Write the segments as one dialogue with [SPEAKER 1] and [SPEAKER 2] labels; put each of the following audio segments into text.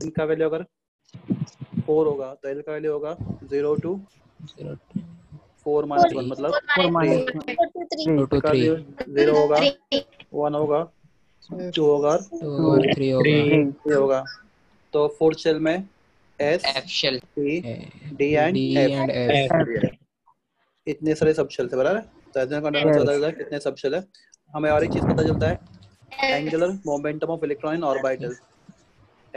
[SPEAKER 1] इनका वैल्यू अगर 4 होगा तो L का वैल्यू होगा 0 to 4 minus 1 मतलब
[SPEAKER 2] 4 minus
[SPEAKER 3] 2 to 3
[SPEAKER 1] 0 होगा 1 होगा 2 होगा
[SPEAKER 3] 2 और 3 होगा
[SPEAKER 1] 3 होगा। तो फोर्थ शेल में S
[SPEAKER 4] F shell.
[SPEAKER 1] T D
[SPEAKER 3] D
[SPEAKER 1] and
[SPEAKER 3] and F
[SPEAKER 1] इतने सारे सब शेल थे बराबर। तो ऐसे कंडक्टर पता चलता है कितने सब शेल है। हमें और एक चीज पता चलता है angular momentum of electron in orbital.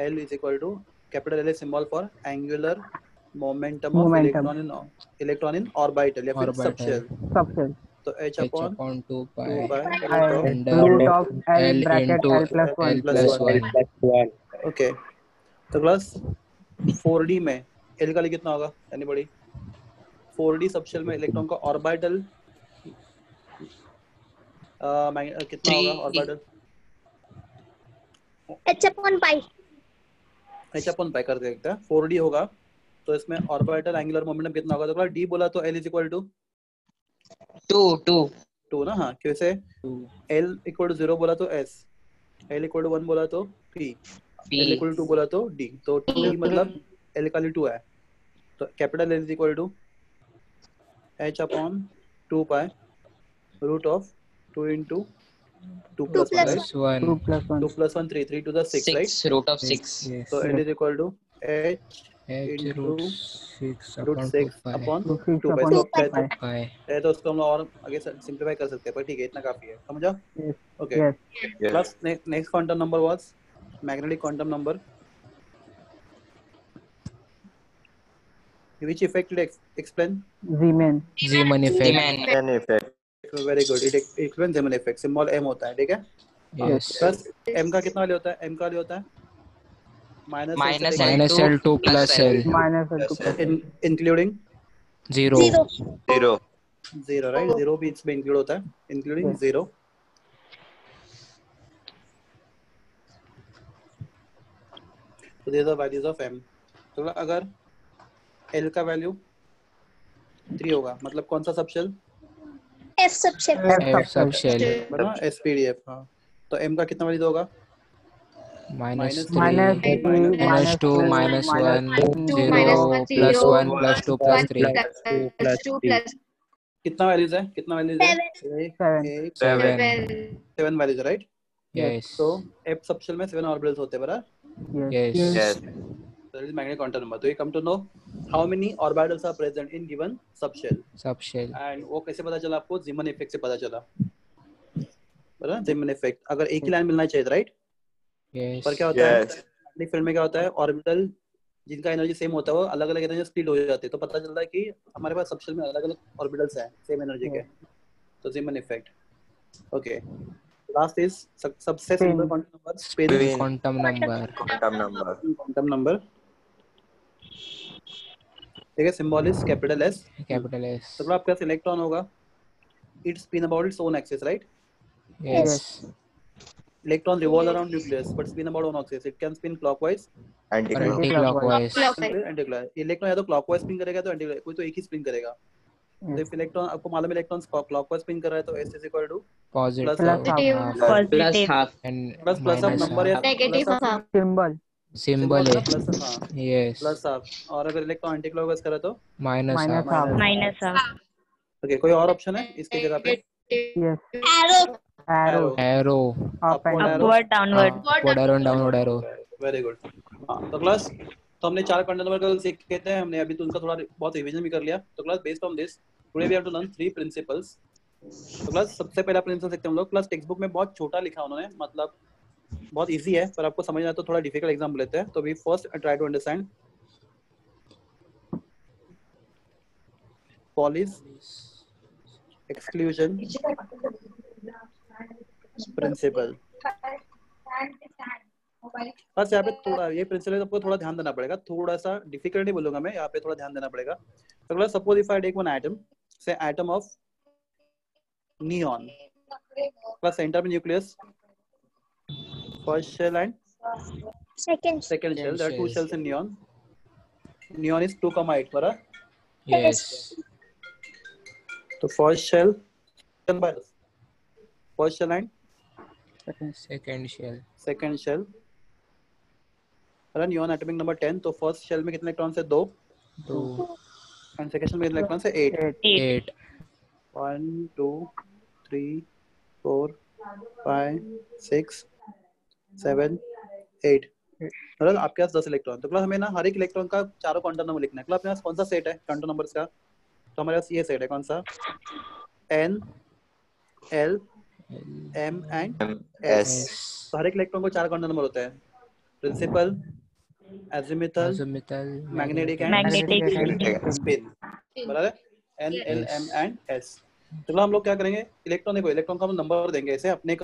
[SPEAKER 1] L is equal to capital L is symbol for angular momentum of electron in orbital या फिर subshell। तो H upon
[SPEAKER 3] 2 pi
[SPEAKER 1] root
[SPEAKER 3] under
[SPEAKER 1] of
[SPEAKER 3] L into L plus 1
[SPEAKER 1] okay. तो class 4D में L का कितना होगा anybody? 4D subshell में electron का ऑर्बिटल कितना होगा ऑर्बिटल?
[SPEAKER 2] H upon pi
[SPEAKER 1] कर देखते हैं। 4D होगा तो इसमें ऑर्बिटल एंगुलर मोमेंटम कितना होगा? तो क्लास D बोला तो L is equal to 2 ना। हाँ कैसे? L equal to 0 बोला तो S, L equal to 1 बोला तो P, L equal to 2 बोला तो D। तो T मतलब L का 2 है। तो capital L is equal to H upon 2 pi root of 2 into 2 plus 1 right? 2 plus 1 3 to the 6 right?
[SPEAKER 4] Root of 6.
[SPEAKER 3] yes
[SPEAKER 1] So L is equal to H into root 6 upon 2 pi। है तो उसको हम और आगे simplify कर सकते हैं पर ठीक है इतना काफी है। समझा? Okay. Plus next quantum number was magnetic quantum number which effect it explain?
[SPEAKER 3] Zeeman effect
[SPEAKER 1] very good, it explains Zeeman effect। Symbol m होता है ठीक है।
[SPEAKER 3] yes
[SPEAKER 1] प्लस m का कितना वैल्यू होता है? m का वैल्यू होता है
[SPEAKER 4] Minus
[SPEAKER 3] minus L2 plus L
[SPEAKER 1] including
[SPEAKER 3] 0
[SPEAKER 1] right. 0 भी इसमें इंक्लूड होता है इंक्लूडिंग 0। तो these are values of m। तो अगर L का वैल्यू 3 होगा मतलब कौन सा सबशेल?
[SPEAKER 2] F subshell
[SPEAKER 1] बना SPDF। हाँ तो m का कितना वैल्यू होगा?
[SPEAKER 3] minus 3 minus 2 minus 1 0 plus 1 plus 2 plus 3
[SPEAKER 1] कितना वैल्यूज है? 7 वैल्यूज राइट।
[SPEAKER 3] yes
[SPEAKER 1] तो F सबशेल में 7 ऑर्बिटल्स होते हैं बराबर।
[SPEAKER 3] yes
[SPEAKER 1] So that is magnetic quantum number। तो ये come to know how many orbitals are present in given subshell। and वो कैसे पता चला आपको? Zeeman effect से पता चला बराबर। Zeeman effect अगर एक ही लाइन मिलना चाहिए राइट।
[SPEAKER 3] yes
[SPEAKER 1] पर क्या होता है मैग्नेटिक फील्ड में क्या होता है ऑर्बिटल जिनका एनर्जी सेम होता है वो अलग अलग एनर्जी स्प्लिट हो जाते हैं। तो पता चलता है कि हमारे पास सबशेल में अलग अलग ऑर्बिटल्स हैं सेम एनर्जी के। तो Zeeman effect। Okay. Last is सबसे simple quantum number spin quantum number ठीक है। Symbol is capital S. तो आपके पास इलेक्ट्रॉन होगा it spin about its own axis right.
[SPEAKER 3] yes
[SPEAKER 1] electron revolve around nucleus but spin about own axis. It can spin clockwise
[SPEAKER 3] anti-clockwise
[SPEAKER 1] anticlockwise. Electron या तो clockwise spin करेगा तो anticlockwise, कोई तो एक ही स्पिन करेगा। तो इफ इलेक्ट्रॉन आपको मालूम है इलेक्ट्रॉन क्लॉकवाइज स्पिन कर रहा है तो S is equal to
[SPEAKER 3] positive
[SPEAKER 4] Plus half.
[SPEAKER 3] and
[SPEAKER 1] plus of
[SPEAKER 3] minus
[SPEAKER 1] number या
[SPEAKER 2] negative half
[SPEAKER 3] symbol है
[SPEAKER 1] प्लस हां
[SPEAKER 3] yes
[SPEAKER 1] प्लस हाफ। और अगर इलेक्ट्रॉन एंटीक्लॉकवाइज करे तो
[SPEAKER 3] minus half
[SPEAKER 1] ओके। कोई और ऑप्शन है इसकी जगह पे?
[SPEAKER 3] arrow
[SPEAKER 2] upward downward
[SPEAKER 3] upward arrow and downward arrow
[SPEAKER 1] very good. हाँ तो क्लास तो हमने 4 क्वांटम नंबर का सीखे थे हमने अभी तो उनका थोड़ा बहुत रिवीजन भी कर लिया। तो class based on this today we have to learn 3 principles. तो क्लास सबसे पहला प्रिंसिपल सीखते हैं हम लोग। क्लास टेक्स्ट बुक में बहुत छोटा लिखा उन्होंने मतलब बहुत इजी है पर आपको समझना है तो थोड़ा डिफिकल्ट एग्जाम्पल लेते हैं। तो we first try to understand Pauli's exclusion principle। बस यहाँ पे थोड़ा ये प्रिंसिपल आपको थोड़ा ध्यान देना पड़ेगा। थोड़ा सा डिफिकल्ट नहीं बोलूंगा मैं, यहाँ पे थोड़ा ध्यान देना पड़ेगा। तो अगर suppose if I take one atom से atom of neon plus center में nucleus first shell and
[SPEAKER 2] second
[SPEAKER 1] second shell। There are 2 shells in neon। Neon is 2,8 बराबर।
[SPEAKER 3] yes
[SPEAKER 1] तो first shell first shell and
[SPEAKER 3] second shell
[SPEAKER 1] second shell अरे neon atomic number 10, तो first shell में कितने electrons है? 2 and second shell में कितने electrons है? 8 1 2 3 4 5 6 7 8 मतलब आपके पास 10 इलेक्ट्रॉन। तो क्लास हमें ना हर एक इलेक्ट्रॉन का चारों क्वांटम नंबर लिखना है। क्लास अपने पास कौन सा सेट है क्वांटम नंबर्स का? तो हमारे पास ये सेट है, कौन सा? N L M and S। तो हर एक इलेक्ट्रॉन को 4 क्वांटम नंबर होते हैं, principal, azimuthal, magnetic and spin, बराबर है? N L M and S। तो हम लोग क्या करेंगे, इलेक्ट्रॉन देखो, इलेक्ट्रॉन का हम नंबर देंगे ऐसे अपने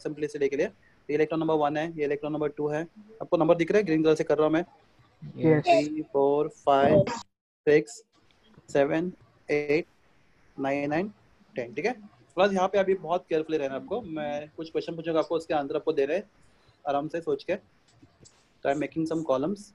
[SPEAKER 1] सिंपलिसिटी के लिए। ये इलेक्ट्रॉन नंबर 1 है, ये इलेक्ट्रॉन नंबर 2 है। आपको नंबर दिख रहा है, ग्रीन कलर से कर रहा हूँ मैं। 3 4 5 6 7 8 9 एंड 10, ठीक है। प्लस यहाँ पे अभी बहुत केयरफुली रहना आपको, मैं कुछ क्वेश्चन पूछूंगा आपको, उसके आंसर आपको दे रहे हैं आराम से सोच के। तो I am making some columns.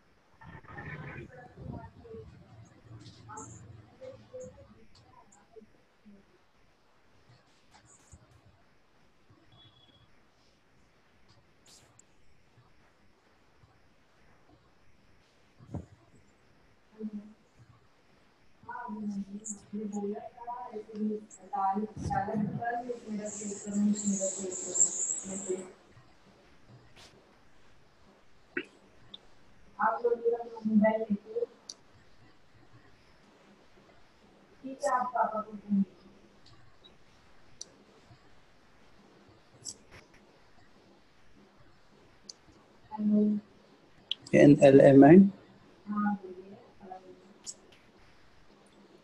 [SPEAKER 1] N L M and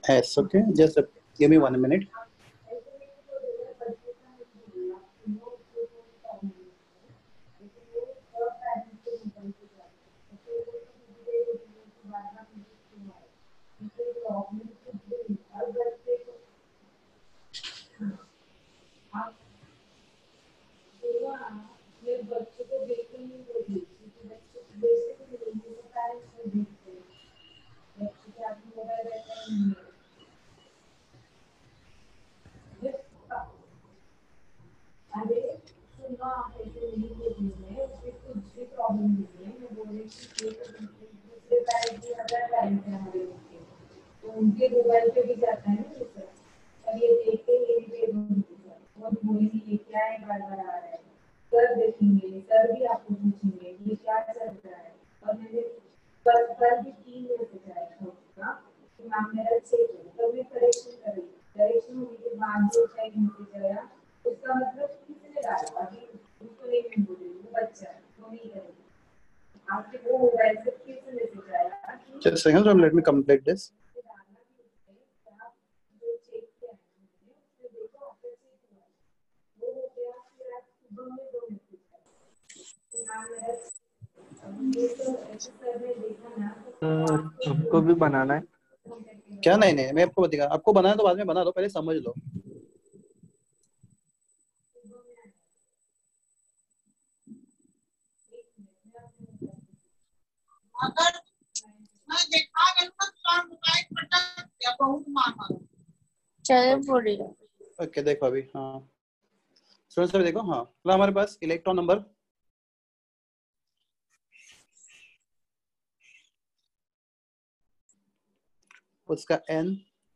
[SPEAKER 1] S. Okay, just give me 1 minute. उनके मोबाइल पे भी जाता है ना सर, और ये देख के ये भी और बोलेंगे ये क्या है, बार-बार आ रहा है। सर देखेंगे, सर भी आपको पूछेंगे ये क्या चल रहा है। और मैंने कल भी 3 दिन से जाएगा कि मैम मेरा चेक है, तो मैं करेक्शन करूँगी। करेक्शन होने के बाद जो चेक मुझे जाएगा, उसका मतलब किसने डाला, अभी उसको नहीं बोलेंगे, वो बच्चा है, वो नहीं करेंगे। आपके वो मोबाइल से कैसे मैसेज आएगा? Just a second, let me complete this.
[SPEAKER 5] हमको भी बनाना है
[SPEAKER 1] क्या? नहीं नहीं, मैं आपको बताऊंगा। आपको बनाना तो बाद में बना लो, पहले समझ लो।
[SPEAKER 6] अगर मैं देखा बहुत मामा
[SPEAKER 2] चलो बोलिए।
[SPEAKER 1] ओके देखो अभी, हाँ स्टूडेंट्स अभी देखो, हाँ तो हमारे पास इलेक्ट्रॉन नंबर उसका N,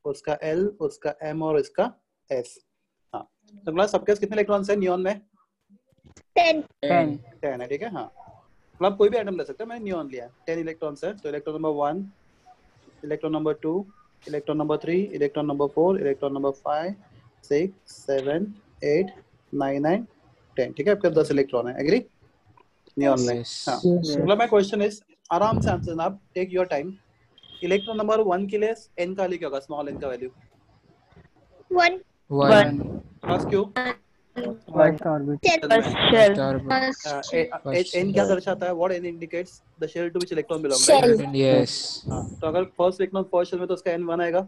[SPEAKER 1] उसका L, उसका M और इसका S। हाँ तो क्लास सबके पास कितने इलेक्ट्रॉन्स हैं नियॉन में?
[SPEAKER 2] 10
[SPEAKER 1] है, ठीक है। हाँ मतलब कोई भी एटम ले सकते हैं, मैंने नियॉन लिया है। 10 इलेक्ट्रॉन्स है। तो electron number 1, electron number 2, electron number 3, electron number 4, electron number 5 6 7 8 9 and 10, ठीक है। आपके 10 इलेक्ट्रॉन है, एग्री नियॉन में। हाँ मतलब माय क्वेश्चन इज, आराम से आंसर देना आप, take your time. Electron number 1 के लिए n का क्या होगा, स्मॉल n का वैल्यू
[SPEAKER 2] 1
[SPEAKER 1] प्लस क्यों?
[SPEAKER 5] फर्स्ट ऑर्बिट
[SPEAKER 1] n क्या दर्शाता है? What n indicates? The shell to which electron belong,
[SPEAKER 2] Shell.
[SPEAKER 1] Right?
[SPEAKER 3] Yes.
[SPEAKER 1] हां तो अगर फर्स्ट इलेक्ट्रॉन फर्स्ट शेल में तो उसका n 1 आएगा।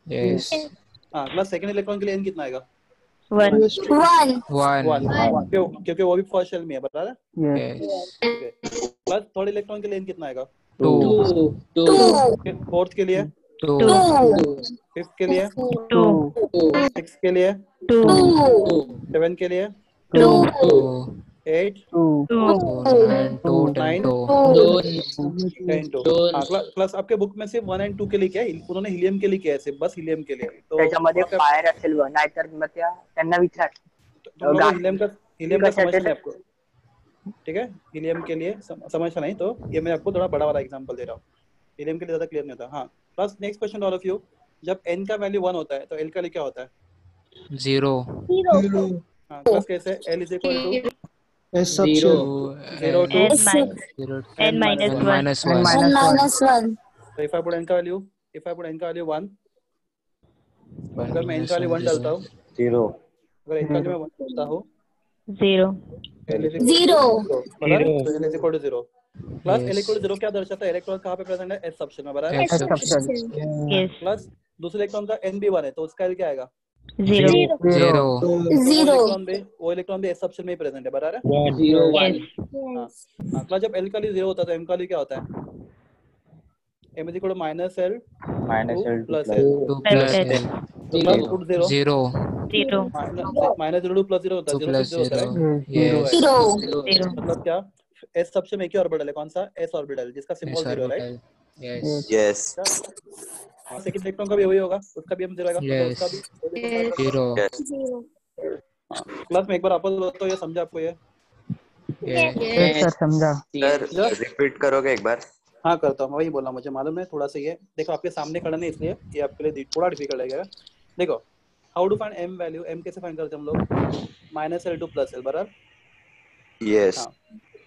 [SPEAKER 3] Yes.
[SPEAKER 1] हां प्लस सेकंड इलेक्ट्रॉन के लिए n कितना आएगा?
[SPEAKER 2] 1
[SPEAKER 3] 1.
[SPEAKER 1] क्योंकि वो भी फर्स्ट शेल में है, बता रहा है।
[SPEAKER 3] Yes.
[SPEAKER 1] प्लस थर्ड इलेक्ट्रॉन के लिए n कितना आएगा?
[SPEAKER 3] 2.
[SPEAKER 1] फोर्थ के लिए
[SPEAKER 3] 2.
[SPEAKER 1] फिफ्थ के लिए
[SPEAKER 2] 2
[SPEAKER 1] सिक्स के लिए
[SPEAKER 2] 2
[SPEAKER 1] सेवन के लिए
[SPEAKER 2] 2
[SPEAKER 3] 2.
[SPEAKER 1] 8
[SPEAKER 5] 2
[SPEAKER 3] 9 2 10 2
[SPEAKER 1] 10 2 क्लास आपके बुक में सिर्फ 1 and 2 के लिए क्या है, उन्होंने हीलियम के लिए किया है, सिर्फ बस हीलियम के लिए. तो
[SPEAKER 5] त्याच्यामध्ये फायर असेल व नाहीतर मग त्यांना विचार
[SPEAKER 1] तुम लोगों को हीलियम का समझना है आपको, ठीक है. हीलियम के लिए समझना नहीं, तो ये मैं आपको थोड़ा बड़ा वाला एग्जांपल दे रहा हूँ. हीलियम के लिए ज्यादा क्लियर नहीं होता. हाँ plus next question all of you, जब n का वैल्यू 1 होता है तो l का वैल्यू क्या होता है?
[SPEAKER 3] 0.
[SPEAKER 1] हाँ प्लस कैसे? l is equal to
[SPEAKER 4] 0
[SPEAKER 1] 0 to
[SPEAKER 2] n minus 1.
[SPEAKER 1] So if I put n का वैल्यू 1, अगर मैं n का वैल्यू 1 डालता हूँ,
[SPEAKER 5] 0
[SPEAKER 1] अगर n का वैल्यू मैं 1 डालता हूँ,
[SPEAKER 2] 0.
[SPEAKER 1] l is equal to 0. Plus l equal to 0 क्या दर्शाता है? इलेक्ट्रॉन कहाँ पे प्रेजेंट है? s सबशेल में, बराबर.
[SPEAKER 3] S subshell.
[SPEAKER 2] Yes.
[SPEAKER 1] प्लस दूसरे इलेक्ट्रॉन का n भी 1 है, तो उसका l क्या आएगा?
[SPEAKER 2] 0.
[SPEAKER 3] 0.
[SPEAKER 1] वो इलेक्ट्रॉन भी s सबशेल में ही प्रेजेंट है, बराबर है.
[SPEAKER 4] 0 1
[SPEAKER 1] हाँ प्लस जब l का वैल्यू 0 होता है तो m का वैल्यू क्या होता है? m is equal to minus l plus l.
[SPEAKER 3] 2 plus L.
[SPEAKER 1] तो plus put 0
[SPEAKER 3] 0.
[SPEAKER 2] 0.
[SPEAKER 1] minus 0 to plus 0 होता है. 0
[SPEAKER 3] plus
[SPEAKER 1] से 0 होता है,
[SPEAKER 3] 0. Yes.
[SPEAKER 2] 0.
[SPEAKER 1] मतलब क्या? s सबसे में एक ही ऑर्बिटल है, कौन सा? s ऑर्बिटल, जिसका सिंबल 0 है, राइट.
[SPEAKER 3] Yes.
[SPEAKER 1] सेकंड इलेक्ट्रॉन का भी वही होगा, उसका भी हम 0 आएगा,
[SPEAKER 3] Yes.
[SPEAKER 1] उसका भी
[SPEAKER 3] 0.
[SPEAKER 1] प्लस में एक बार आपको बताओ, ये समझा आपको? ये
[SPEAKER 3] Yes.
[SPEAKER 5] सर समझा.
[SPEAKER 7] सर रिपीट करोगे एक बार?
[SPEAKER 1] हाँ करता हूँ, मैं वही बोला, मुझे मालूम है थोड़ा सा. ये देखो आपके सामने खड़ा नहीं, इसलिए ये आपके लिए थोड़ा डिफिकल्ट लगेगा. देखो how to find m value. m कैसे फाइंड करते हैं हम लोग? Minus l to plus l, बराबर.
[SPEAKER 7] यस.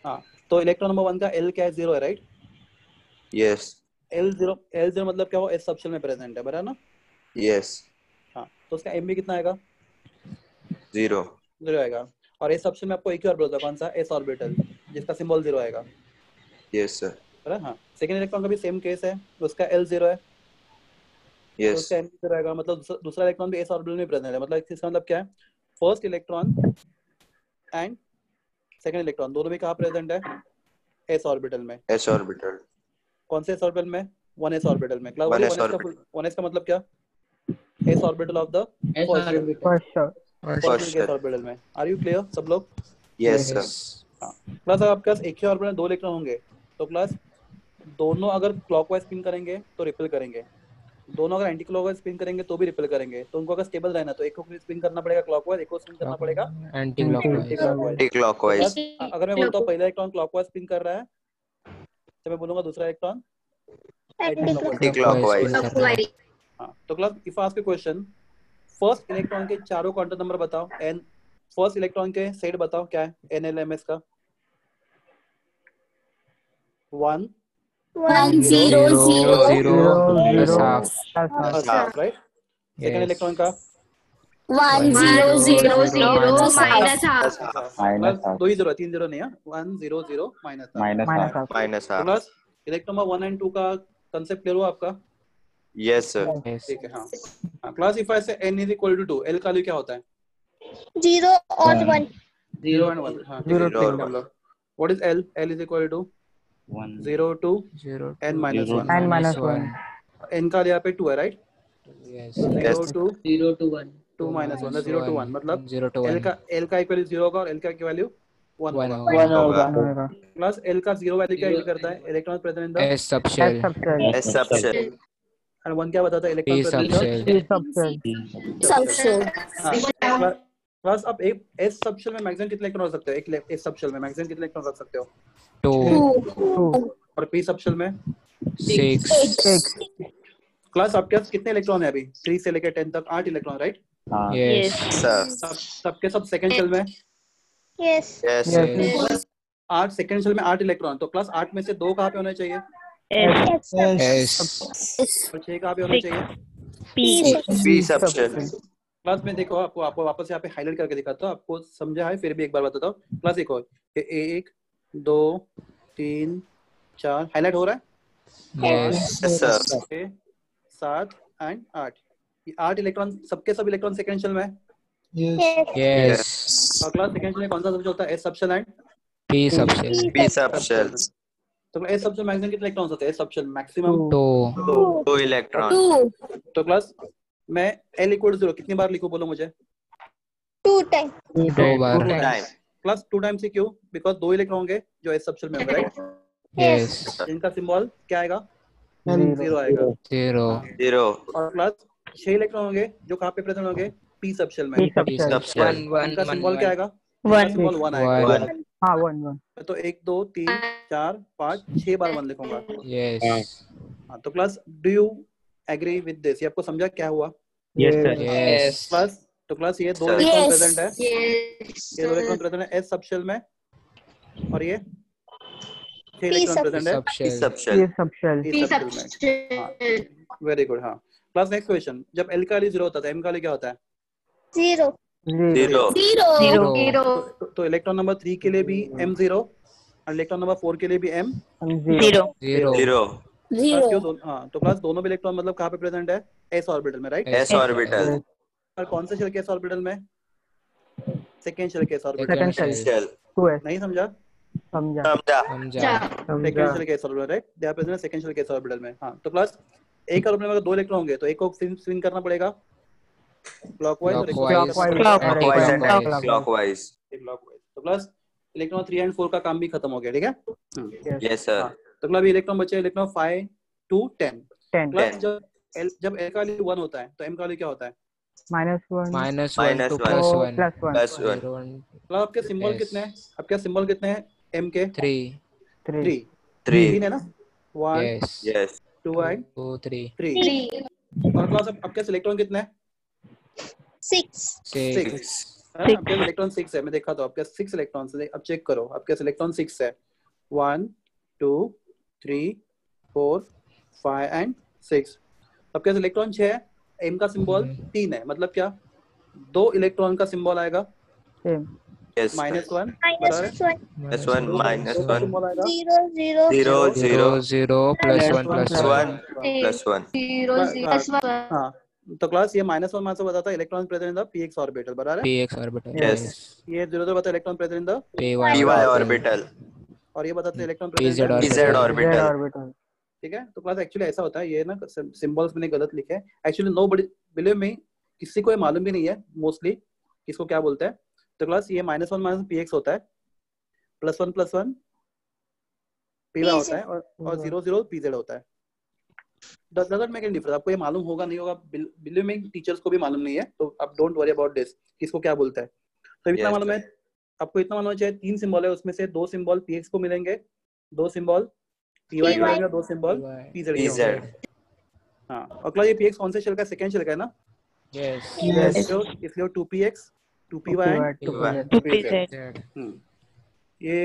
[SPEAKER 1] हाँ तो इलेक्ट्रॉन नंबर 1 का l क्या है? 0 है, राइट.
[SPEAKER 7] यस.
[SPEAKER 1] l0 मतलब क्या हो? s सबशेल में प्रेजेंट है, बराबर ना.
[SPEAKER 7] यस.
[SPEAKER 1] हाँ तो उसका m भी कितना आएगा?
[SPEAKER 7] 0
[SPEAKER 1] आएगा. और s सबशेल में आपको एक ही ऑर्बिटल होता है, कौन सा? s ऑर्बिटल, जिसका सिंबल 0 आएगा.
[SPEAKER 7] Yes sir.
[SPEAKER 1] बराबर. हाँ सेकंड इलेक्ट्रॉन का भी सेम केस है, उसका l 0 है, तो
[SPEAKER 7] यस.
[SPEAKER 1] उसका m 0 आएगा. मतलब दूसरा इलेक्ट्रॉन भी s ऑर्बिटल में प्रेजेंट है. मतलब इसका मतलब क्या है? First electron and second electron दोनों भी कहाँ प्रेजेंट है? s ऑर्बिटल में.
[SPEAKER 7] s orbital.
[SPEAKER 1] कौन से s ऑर्बिटल में? 1s ऑर्बिटल में. 1s का मतलब क्या? s orbital of the first s orbital में. आर यू क्लियर सब लोग?
[SPEAKER 7] Yes sir.
[SPEAKER 1] हाँ प्लस आपके पास एक ही ऑर्बिटल 2 इलेक्ट्रॉन होंगे, तो प्लस दोनों अगर क्लॉकवाइज स्पिन करेंगे तो रिपेल करेंगे, दोनों अगर एंटी क्लॉकवाइज स्पिन करेंगे तो भी रिपेल करेंगे. तो उनको अगर स्टेबल रहना तो एक को स्पिन करना पड़ेगा क्लॉकवाइज, एक को स्पिन करना पड़ेगा
[SPEAKER 3] एंटी क्लॉकवाइज.
[SPEAKER 7] Anti clockwise.
[SPEAKER 1] अगर मैं बोलता हूँ पहला इलेक्ट्रॉन क्लॉकवाइज स्पिन कर रहा है, तो मैं बोलूंगा दूसरा इलेक्ट्रॉन
[SPEAKER 7] एंटी क्लॉकवाइज.
[SPEAKER 1] हाँ तो class if ask A question, first electron के चारों क्वांटम नंबर बताओ. n फर्स्ट इलेक्ट्रॉन के सेट बताओ क्या है NLMS का? 1
[SPEAKER 2] 0
[SPEAKER 3] plus half.
[SPEAKER 1] Right. Second electron का
[SPEAKER 2] 1 0 0 0 minus half.
[SPEAKER 1] दो ही 0 3 0 नहीं है. 1 0 0
[SPEAKER 7] minus half.
[SPEAKER 1] Plus electron number 1 and 2 का कांसेप्ट क्लियर हुआ आपका?
[SPEAKER 7] Yes sir.
[SPEAKER 1] ठीक है. हाँ क्लास इफ आई से n is equal to 2, l का वैल्यू क्या होता है?
[SPEAKER 2] 0 और 1.
[SPEAKER 1] 0 and 1. हाँ 0 और 1. What is l? l is equal to 0 to
[SPEAKER 3] 0
[SPEAKER 1] n minus 1.
[SPEAKER 5] n minus 1.
[SPEAKER 1] n का यहाँ पे 2 है, right.
[SPEAKER 3] Yes.
[SPEAKER 1] 0 to
[SPEAKER 4] 0 to 1
[SPEAKER 1] 2 minus 1, 0 to 1 मतलब
[SPEAKER 3] 0 to 1.
[SPEAKER 1] l का एक वैल्यू 0 होगा और l का वैल्यू 1
[SPEAKER 3] 1
[SPEAKER 1] होगा.
[SPEAKER 5] होगा.
[SPEAKER 1] प्लस l का 0 वैल्यू क्या इंडिकेट करता है? Electron present in the
[SPEAKER 3] S subshell.
[SPEAKER 7] s subshell.
[SPEAKER 1] And 1 क्या बताता है?
[SPEAKER 3] P
[SPEAKER 1] electron present
[SPEAKER 3] subshell.
[SPEAKER 1] Plus आप एक s सबशेल में मैक्सिमम कितने इलेक्ट्रॉन रख सकते हो? एक s सबशेल में मैक्सिमम कितने इलेक्ट्रॉन रख सकते हो?
[SPEAKER 3] 2.
[SPEAKER 1] और p सबशेल में
[SPEAKER 3] 6.
[SPEAKER 1] क्लास आपके पास कितने इलेक्ट्रॉन है अभी? 3 से लेकर 10 तक 8 इलेक्ट्रॉन, राइट.
[SPEAKER 3] Yes.
[SPEAKER 7] सर.
[SPEAKER 1] सबके सब सेकंड शेल में
[SPEAKER 2] Yes.
[SPEAKER 7] यस.
[SPEAKER 1] 8 सेकंड शेल में 8 इलेक्ट्रॉन. तो प्लस 8 में से 2 कहाँ पे होने चाहिए?
[SPEAKER 3] S.
[SPEAKER 1] और 6 कहाँ पे होने चाहिए?
[SPEAKER 7] p subshell.
[SPEAKER 1] प्लस में देखो आपको वापस यहाँ पे हाईलाइट करके दिखाता हूँ, आपको समझा है फिर भी एक बार बताता हूँ. प्लस देखो 1 2 3 4 हाईलाइट हो रहा है.
[SPEAKER 3] Yes.
[SPEAKER 7] Yes sir.
[SPEAKER 1] 6 7 एंड 8. ये 8 इलेक्ट्रॉन सबके सब इलेक्ट्रॉन सेकंड शेल में है.
[SPEAKER 3] Yes.
[SPEAKER 1] और क्लास सेकंड शेल में कौन सा सबशेल होता है? s subshell and
[SPEAKER 3] P subshell.
[SPEAKER 7] p subshell.
[SPEAKER 1] तो s सबशेल मैक्सिमम कितने इलेक्ट्रॉन्स होते हैं? s subshell maximum
[SPEAKER 3] 2.
[SPEAKER 7] 2 इलेक्ट्रॉन.
[SPEAKER 1] तो क्लास मैं l इक्वल टू 0 कितनी बार लिखूं बोलो मुझे?
[SPEAKER 2] 2 times.
[SPEAKER 3] 2 बार.
[SPEAKER 7] टाइम.
[SPEAKER 1] क्लास 2 टाइम्स क्यों? बिकॉज 2 इलेक्ट्रॉन होंगे जो एस सबशेल में होंगे, राइट?
[SPEAKER 3] Yes.
[SPEAKER 1] इनका सिंबल क्या आएगा?
[SPEAKER 4] M.
[SPEAKER 1] 0 आएगा।
[SPEAKER 3] 0.
[SPEAKER 7] Zero.
[SPEAKER 1] और क्लास 6 इलेक्ट्रॉन होंगे जो कहाँ पे प्रेजेंट होंगे? पी सबशेल में।
[SPEAKER 5] P subshell.
[SPEAKER 7] Subshell.
[SPEAKER 1] इनका सिंबल क्या आएगा?
[SPEAKER 5] One.
[SPEAKER 1] इनका सिंबल 1 आएगा।
[SPEAKER 7] One.
[SPEAKER 5] हाँ 1
[SPEAKER 1] तो 1 2 3 4 5 6 बार 1 लिखूंगा।
[SPEAKER 3] Yes.
[SPEAKER 1] हाँ, तो class do you agree with this? ये आपको समझा क्या हुआ?
[SPEAKER 5] Yes sir.
[SPEAKER 3] Yes.
[SPEAKER 1] क्लास तो क्लास ये 2
[SPEAKER 3] Sir.
[SPEAKER 1] Electron
[SPEAKER 2] Yes.
[SPEAKER 1] प्रेजेंट है, ये 2 इलेक्ट्रॉन प्रेजेंट है एस सबशेल में, और ये 6 इलेक्ट्रॉन प्रेजेंट है
[SPEAKER 3] Subshell.
[SPEAKER 7] Subshell.
[SPEAKER 5] P subshell.
[SPEAKER 1] P subshell में। Very good. हाँ, क्लास नेक्स्ट क्वेश्चन। जब एल का वैल्यू 0 होता है, एम का वैल्यू क्या होता है?
[SPEAKER 2] Zero.
[SPEAKER 7] Zero.
[SPEAKER 2] Zero.
[SPEAKER 1] तो इलेक्ट्रॉन नंबर 3 के लिए भी m0 और इलेक्ट्रॉन नंबर 4 के लिए भी m
[SPEAKER 5] Zero.
[SPEAKER 3] 0.
[SPEAKER 7] Zero.
[SPEAKER 1] क्लास क्यों? हाँ, तो क्लास दोनों भी इलेक्ट्रॉन मतलब कहाँ पे प्रेजेंट है? s ऑर्बिटल में, राइट?
[SPEAKER 7] S orbital.
[SPEAKER 1] और कौन से शेल के s ऑर्बिटल में? सेकेंड शेल के s orbital.
[SPEAKER 5] Second shell.
[SPEAKER 7] Shell.
[SPEAKER 5] 2s.
[SPEAKER 1] नहीं समझा?
[SPEAKER 5] समझा.
[SPEAKER 7] Samja.
[SPEAKER 3] समझा.
[SPEAKER 1] सेकेंड शेल के s orbital, right? They are present second shell के s ऑर्बिटल में। हाँ, तो क्लास एक ऑर्बिटल में अगर 2 इलेक्ट्रॉन होंगे तो एक को स्विंग करना पड़ेगा क्लॉकवाइज और एक को
[SPEAKER 3] Clockwise.
[SPEAKER 7] Clockwise and
[SPEAKER 3] Clockwise.
[SPEAKER 7] clockwise.
[SPEAKER 1] Clockwise. तो क्लास इलेक्ट्रॉन 3 एंड 4 का काम भी खत्म हो गया, ठीक है?
[SPEAKER 7] Yes sir.
[SPEAKER 1] हाँ, तो क्लास इलेक्ट्रॉन बचे इलेक्ट्रॉन 5 to 10।
[SPEAKER 5] 10.
[SPEAKER 1] क्लास जब L का वैल्यू 1 होता है तो M का वैल्यू क्या होता है?
[SPEAKER 5] -1.
[SPEAKER 3] -1 to
[SPEAKER 7] Minus
[SPEAKER 3] +1.
[SPEAKER 5] +1.
[SPEAKER 7] Plus one.
[SPEAKER 3] 0 1
[SPEAKER 1] मतलब आपके सिंबल
[SPEAKER 3] Yes.
[SPEAKER 1] कितने हैं? आपके सिंबल कितने हैं? M के
[SPEAKER 3] 3.
[SPEAKER 5] 3.
[SPEAKER 1] 3
[SPEAKER 7] Three.
[SPEAKER 1] 3 है ना? 1
[SPEAKER 3] Yes.
[SPEAKER 7] Yes.
[SPEAKER 1] 2 एंड
[SPEAKER 3] 2 3
[SPEAKER 1] 3। और क्लास आपके इलेक्ट्रॉन कितने हैं?
[SPEAKER 2] 6.
[SPEAKER 3] 6.
[SPEAKER 1] 6। आपके इलेक्ट्रॉन 6 है, मैं देखा तो आपके 6 इलेक्ट्रॉन्स है। अब चेक करो, आपके इलेक्ट्रॉन 6 है। 1 2 3 4 5 एंड 6। आपके इलेक्ट्रॉन 6 है, M का सिंबल 3 है, मतलब क्या? 2 इलेक्ट्रॉन का सिंबल आएगा
[SPEAKER 5] Same.
[SPEAKER 7] Yes.
[SPEAKER 1] -1
[SPEAKER 2] -1.
[SPEAKER 7] -1 -1.
[SPEAKER 1] सिंबल आएगा
[SPEAKER 2] 0
[SPEAKER 7] Zero
[SPEAKER 3] 0
[SPEAKER 7] 0.
[SPEAKER 3] 0 +1
[SPEAKER 7] +1
[SPEAKER 3] +1.
[SPEAKER 7] +1.
[SPEAKER 1] हाँ, तो क्लास ये -1 मास बताता है electron present in the px orbital, बराबर है?
[SPEAKER 3] px orbital.
[SPEAKER 7] Yes.
[SPEAKER 1] ये 0 बताता है electron present in the
[SPEAKER 3] py
[SPEAKER 7] Py orbital.
[SPEAKER 1] और ये बताते हैं electron
[SPEAKER 3] pz
[SPEAKER 1] present
[SPEAKER 7] PZ
[SPEAKER 5] Z
[SPEAKER 7] orbital.
[SPEAKER 5] orbital.
[SPEAKER 1] ठीक है? तो क्लास एक्चुअली ऐसा होता है, ये ना सिंबल्स मैंने गलत लिखे हैं एक्चुअली। नो बडी बिलीव मी, किसी को ये मालूम भी नहीं है मोस्टली किसको क्या बोलते हैं। तो क्लास ये -1 माइनस px होता है, +1 +1 py होता है, और 0 0 pz होता है। Doesn't make any difference. आपको ये मालूम होगा नहीं होगा, बिलीव मी टीचर्स को भी मालूम नहीं है, तो आप डोंट वरी अबाउट दिस किसको क्या बोलता है। तो इतना
[SPEAKER 7] Yes,
[SPEAKER 1] मालूम है आपको, इतना मालूम है चाहे 3 सिंबल है उसमें से 2 सिंबल px को मिलेंगे, 2 सिंबल py को मिलेंगे, 2 सिंबल pz के
[SPEAKER 7] PZ.
[SPEAKER 1] होंगे। हाँ, और क्लास ये px कौन से शेल का? सेकंड शेल का है ना?
[SPEAKER 3] Yes.
[SPEAKER 1] इसलिए 2px 2py and
[SPEAKER 5] 2pz.
[SPEAKER 3] Z.
[SPEAKER 1] ये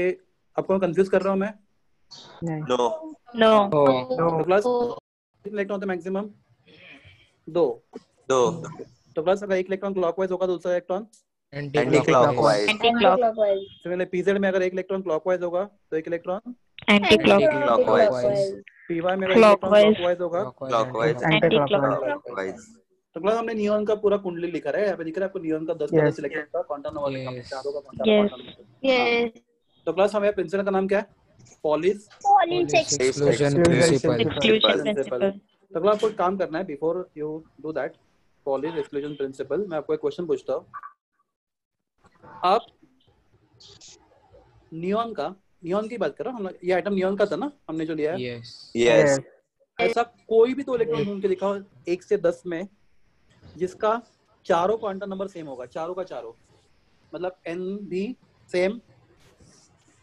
[SPEAKER 1] आपको कंफ्यूज कर रहा हूँ मैं?
[SPEAKER 7] No.
[SPEAKER 3] Oh.
[SPEAKER 1] तो क्लास कितने इलेक्ट्रॉन होते हैं मैक्सिमम? 2।
[SPEAKER 7] 2.
[SPEAKER 1] तो क्लास अगर एक इलेक्ट्रॉन क्लॉकवाइज होगा तो दूसरा इलेक्ट्रॉन
[SPEAKER 7] Anti-clockwise.
[SPEAKER 1] सिमिलरली pz में अगर एक इलेक्ट्रॉन क्लॉकवाइज होगा तो एक इलेक्ट्रॉन
[SPEAKER 7] Anti-clockwise.
[SPEAKER 1] py में अगर एक इलेक्ट्रॉन क्लॉकवाइज होगा।
[SPEAKER 7] Clockwise.
[SPEAKER 5] Anti-clockwise.
[SPEAKER 1] तो क्लास हमने नियॉन का पूरा कुंडली लिखा है, यहाँ पे दिख रहा है आपको नियॉन का 10 का 10 इलेक्ट्रॉन का क्वांटम नंबर लिखा है, चारों का क्वांटम नंबर। तो क्लास हमारे प्रिंसिपल का नाम क्या है? Pauli's
[SPEAKER 3] Exclusion principle.
[SPEAKER 1] तो क्लास आपको काम करना है before you do that Pauli's exclusion principle. मैं आपको एक क्वेश्चन पूछता हूँ, आप नियॉन की बात कर रहा हूँ, ये आइटम नियॉन का था ना हमने जो लिया है।
[SPEAKER 3] Yes.
[SPEAKER 7] Yes.
[SPEAKER 1] ऐसा कोई भी 2 इलेक्ट्रॉन ढूंढ के दिखाओ 1 से 10 में जिसका चारों क्वांटम नंबर सेम होगा, चारों का चारों, मतलब n भी सेम,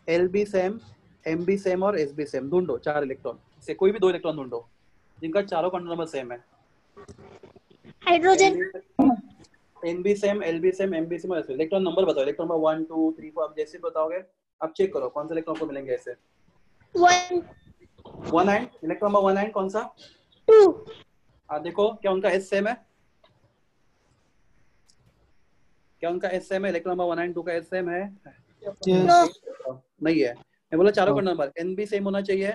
[SPEAKER 1] l भी सेम, m भी सेम और s भी सेम। ढूंढो 4 इलेक्ट्रॉन से, कोई भी 2 इलेक्ट्रॉन ढूंढो जिनका चारों क्वांटम नंबर सेम है।
[SPEAKER 2] हाइड्रोजन
[SPEAKER 1] n भी सेम, l भी सेम, m भी सेम और s भी। इलेक्ट्रॉन नंबर बताओ, इलेक्ट्रॉन नंबर 1 2 3 4 आप जैसे बताओगे आप चेक करो कौन सा इलेक्ट्रॉन को मिलेंगे ऐसे। 1 एंड इलेक्ट्रॉन नंबर 1 एंड कौन सा?
[SPEAKER 2] 2
[SPEAKER 1] देखो क्या उनका s सेम है? क्या उनका s सेम है? इलेक्ट्रॉन नंबर 1 एंड 2 का s सेम है? नहीं है। मैं बोला चारों का नंबर n भी सेम होना चाहिए,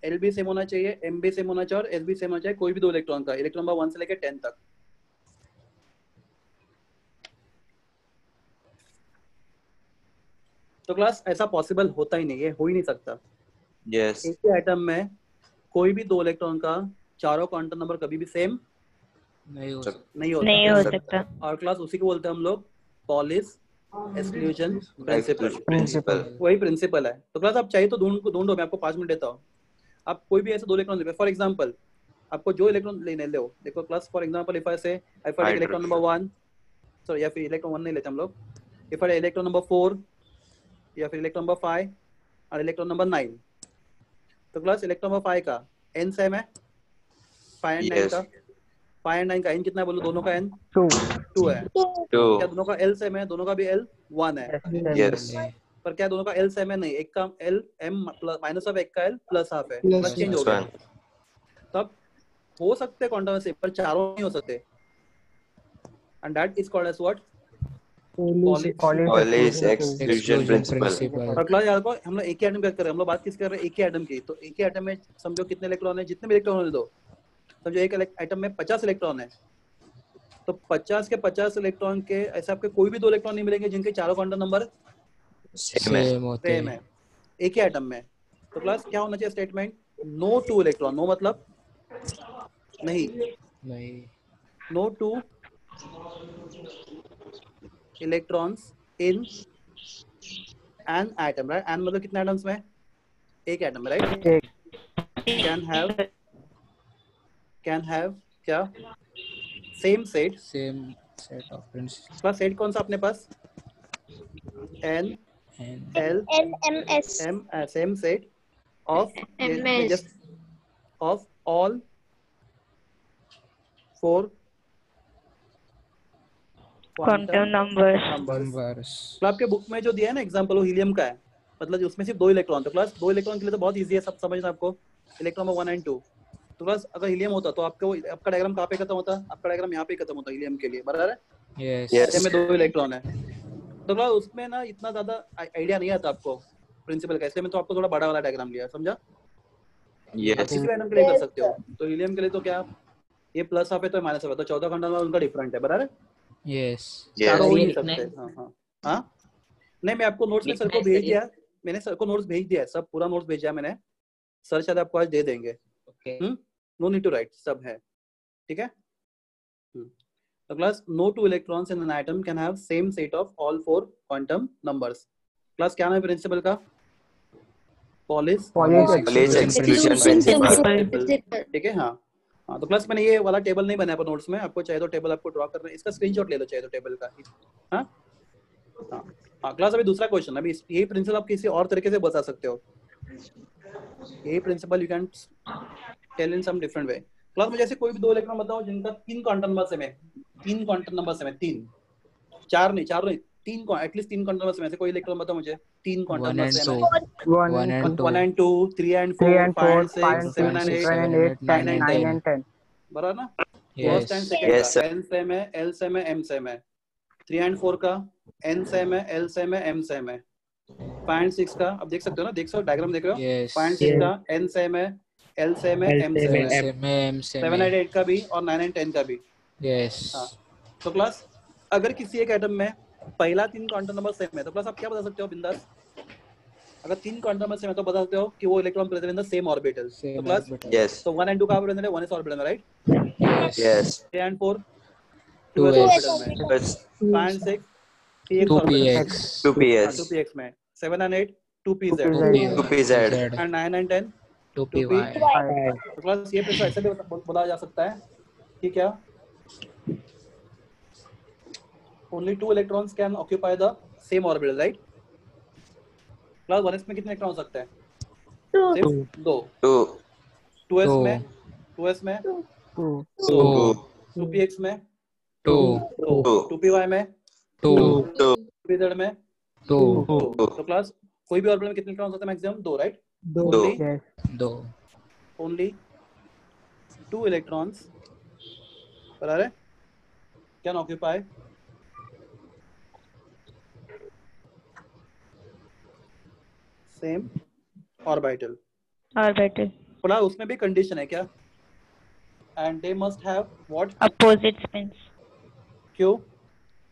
[SPEAKER 1] l भी सेम होना चाहिए, m भी सेम होना चाहिए और s भी सेम होना चाहिए, कोई भी 2 इलेक्ट्रॉन का, इलेक्ट्रॉन नंबर 1 से लेकर 10 तक। तो क्लास ऐसा पॉसिबल होता ही नहीं है, हो ही नहीं सकता।
[SPEAKER 7] Yes.
[SPEAKER 1] एक ही आइटम में कोई भी 2 इलेक्ट्रॉन का चारों क्वांटम नंबर कभी भी सेम
[SPEAKER 3] नहीं हो सकता।
[SPEAKER 1] नहीं होता। और क्लास उसी को बोलते हैं हम लोग पॉलिस एक्सक्लूजन प्रिंसिपल,
[SPEAKER 7] Principal.
[SPEAKER 1] वही प्रिंसिपल है। तो क्लास आप चाहिए तो ढूंढो, मैं आपको 5 मिनट देता हूँ। आप कोई भी ऐसे 2 इलेक्ट्रॉन ले, फॉर एग्जांपल आपको जो इलेक्ट्रॉन लेने लो, देखो class for example if I से इलेक्ट्रॉन नंबर 1, सॉरी या फिर इलेक्ट्रॉन 1 नहीं लेते हम लोग, इफ आई इलेक्ट्रॉन नंबर 4 या फिर इलेक्ट्रॉन नंबर 5 और इलेक्ट्रॉन नंबर 9। तो क्लास इलेक्ट्रॉन नंबर 5 का n सेम है 5 एंड 9
[SPEAKER 7] Yes.
[SPEAKER 1] का, 5 एंड 9 का n कितना है बोलो, दोनों का n 2 है।
[SPEAKER 7] 2.
[SPEAKER 1] क्या दोनों का l सेम है? दोनों का भी l 1 है।
[SPEAKER 7] Yes.
[SPEAKER 1] पर क्या दोनों का l सेम है? नहीं, एक का l m माइनस ऑफ, एक का l प्लस हाफ है, प्लस चेंज हो
[SPEAKER 7] Plus
[SPEAKER 1] गया।
[SPEAKER 7] 1.
[SPEAKER 1] तब हो सकते क्वांटम से, पर चारों नहीं हो सकते, and that is called as what?
[SPEAKER 7] Paul's exclusion principle.
[SPEAKER 1] और क्लास याद रखो, हम लोग एक ही एटम की बात कर रहे हैं, हम लोग बात किस कर रहे हैं? एक ही एटम की। तो एक ही एटम में समझो कितने इलेक्ट्रॉन है, जितने भी इलेक्ट्रॉन होने दो, समझो एक एटम में 50 इलेक्ट्रॉन है, तो 50 के 50 इलेक्ट्रॉन के ऐसे आपके कोई भी 2 इलेक्ट्रॉन नहीं मिलेंगे जिनके चारों क्वांटम नंबर
[SPEAKER 7] Same है.
[SPEAKER 1] सेम है एक ही एटम में। तो क्लास क्या होना चाहिए स्टेटमेंट? No 2 electron. नो मतलब नहीं, no 2 electrons in an atom, right? An मतलब कितने एटम्स में? एक एटम में, राइट? कैन हैव क्या? Same set
[SPEAKER 3] of principal
[SPEAKER 1] class. Set कौन सा अपने पास? N l
[SPEAKER 2] LMS.
[SPEAKER 1] M, same set of
[SPEAKER 2] MS.
[SPEAKER 1] Of all 4
[SPEAKER 8] quantum numbers.
[SPEAKER 3] Numbers.
[SPEAKER 1] तो आपके बुक में जो दिया है ना एग्जांपल, वो हीलियम का है, मतलब उसमें सिर्फ 2 इलेक्ट्रॉन। तो क्लास 2 इलेक्ट्रॉन के लिए तो बहुत इजी है सब समझना आपको, इलेक्ट्रॉन नंबर 1 एंड 2। तो क्लास अगर हीलियम होता तो आपका डायग्राम कहाँ पे खत्म होता? आपका डायग्राम यहाँ पे खत्म होता हीलियम के लिए, बराबर है?
[SPEAKER 3] यस।
[SPEAKER 7] Yes.
[SPEAKER 1] में 2 इलेक्ट्रॉन है। तो क्लास उसमें ना इतना ज्यादा आइडिया नहीं आता आपको प्रिंसिपल का, इसलिए मैं तो आपको थोड़ा बड़ा वाला डायग्राम लिया, समझा? आप
[SPEAKER 7] Yes.
[SPEAKER 1] किसी भी एटम के लिए कर सकते हो। तो हीलियम के लिए तो क्या, ये प्लस हाफ है तो माइनस हाफ है, तो 14 क्वांटम नंबर उनका डिफरेंट है, बराबर है?
[SPEAKER 3] यस।
[SPEAKER 7] Yes.
[SPEAKER 1] चारों हो
[SPEAKER 4] ये
[SPEAKER 1] नहीं
[SPEAKER 4] लिखना है।
[SPEAKER 1] सकते। हाँ नहीं, मैं आपको नोट्स में सर को
[SPEAKER 4] लिखना है
[SPEAKER 1] भेज
[SPEAKER 4] सर,
[SPEAKER 1] दिया, मैंने सर को नोट्स भेज दिया है, सब पूरा नोट्स भेजा है मैंने, सर शायद आपको आज दे देंगे।
[SPEAKER 4] Okay.
[SPEAKER 1] No need to write, सब है, ठीक है? तो class no 2 electrons in an atom can have same set of all 4 quantum numbers. Class क्या नाम है प्रिंसिपल का? Pauli's
[SPEAKER 7] Paul's exclusion principle.
[SPEAKER 1] ठीक है। हाँ तो क्लास मैंने ये वाला टेबल नहीं बनाया पर नोट्स में, आपको चाहिए तो टेबल आपको ड्रॉ करना है, इसका स्क्रीनशॉट ले लो चाहिए तो टेबल का। हाँ क्लास अभी दूसरा क्वेश्चन, अभी यही प्रिंसिपल आप किसी और तरीके से बता सकते हो, यही principle you can tell in some different way. Class में जैसे कोई भी 2 इलेक्ट्रॉन बताओ जिनका 3 क्वांटम नंबर सेम है, 3 क्वांटम नंबर सेम है, 3 4 नहीं 3 एटलीस्ट 3 क्वांटम नंबर सेम है, ऐसे कोई इलेक्ट्रॉन बताओ मुझे 3 क्वांटम नंबर सेम है। 1 and 2, 3 and 4, 5 and 6, 7 and 8, 9 and 10, बराबर ना? फर्स्ट एंड सेकंड
[SPEAKER 7] Yes,
[SPEAKER 1] का n सेम है, l सेम है, m सेम है। 3 and 4 का n सेम है, l सेम है, m सेम है। 5 and 6 का अब देख सकते हो ना, देख सकते हो डायग्राम देख रहे हो?
[SPEAKER 3] Yes.
[SPEAKER 1] 5 and 6 का n सेम है, l सेम है, m सेम है। 7 and 8 का भी और 9 and 10 का भी।
[SPEAKER 3] यस।
[SPEAKER 1] तो क्लास अगर किसी एक एटम में पहला 3 क्वांटम नंबर सेम है तो क्लास आप क्या बता सकते हो बिंदास? अगर 3 क्वांटम नंबर सेम है तो बता सकते हो कि वो electron present in the same orbital. तो क्लास
[SPEAKER 7] Yes.
[SPEAKER 1] तो 1 and 2 का ऑर्बिटल है, 1 is ऑर्बिटल में, right?
[SPEAKER 7] Yes.
[SPEAKER 1] 3 and 4
[SPEAKER 3] 2
[SPEAKER 1] 2
[SPEAKER 3] s
[SPEAKER 1] orbital में।
[SPEAKER 7] Plus
[SPEAKER 1] 5 and 6 px
[SPEAKER 3] 2
[SPEAKER 1] ऑर्बिटल में।
[SPEAKER 3] px
[SPEAKER 7] 2ps.
[SPEAKER 1] 2px में। 7 and 8 2pz
[SPEAKER 7] 2pz.
[SPEAKER 1] and 9 and 10
[SPEAKER 3] 2py।
[SPEAKER 1] तो क्लास ये प्रिंसिपल ऐसे भी बताया जा सकता है कि क्या only 2 electrons can occupy the same orbital, right? Class 1s में कितने इलेक्ट्रॉन हो सकते हैं? सिर्फ 2।
[SPEAKER 7] 2.
[SPEAKER 1] 2s में
[SPEAKER 7] 2.
[SPEAKER 1] 2px में
[SPEAKER 3] 2
[SPEAKER 1] 2py में
[SPEAKER 3] 2
[SPEAKER 1] 2pz में
[SPEAKER 3] 2
[SPEAKER 1] तो क्लास कोई भी ऑर्बिटल में कितने इलेक्ट्रॉन होते हैं? Maximum 2, right?
[SPEAKER 7] 2.
[SPEAKER 1] only 2 electrons बराबर है can occupy same orbital। बोला उसमें भी कंडीशन है क्या? and they must have what?
[SPEAKER 8] Opposite spins.
[SPEAKER 1] क्यों?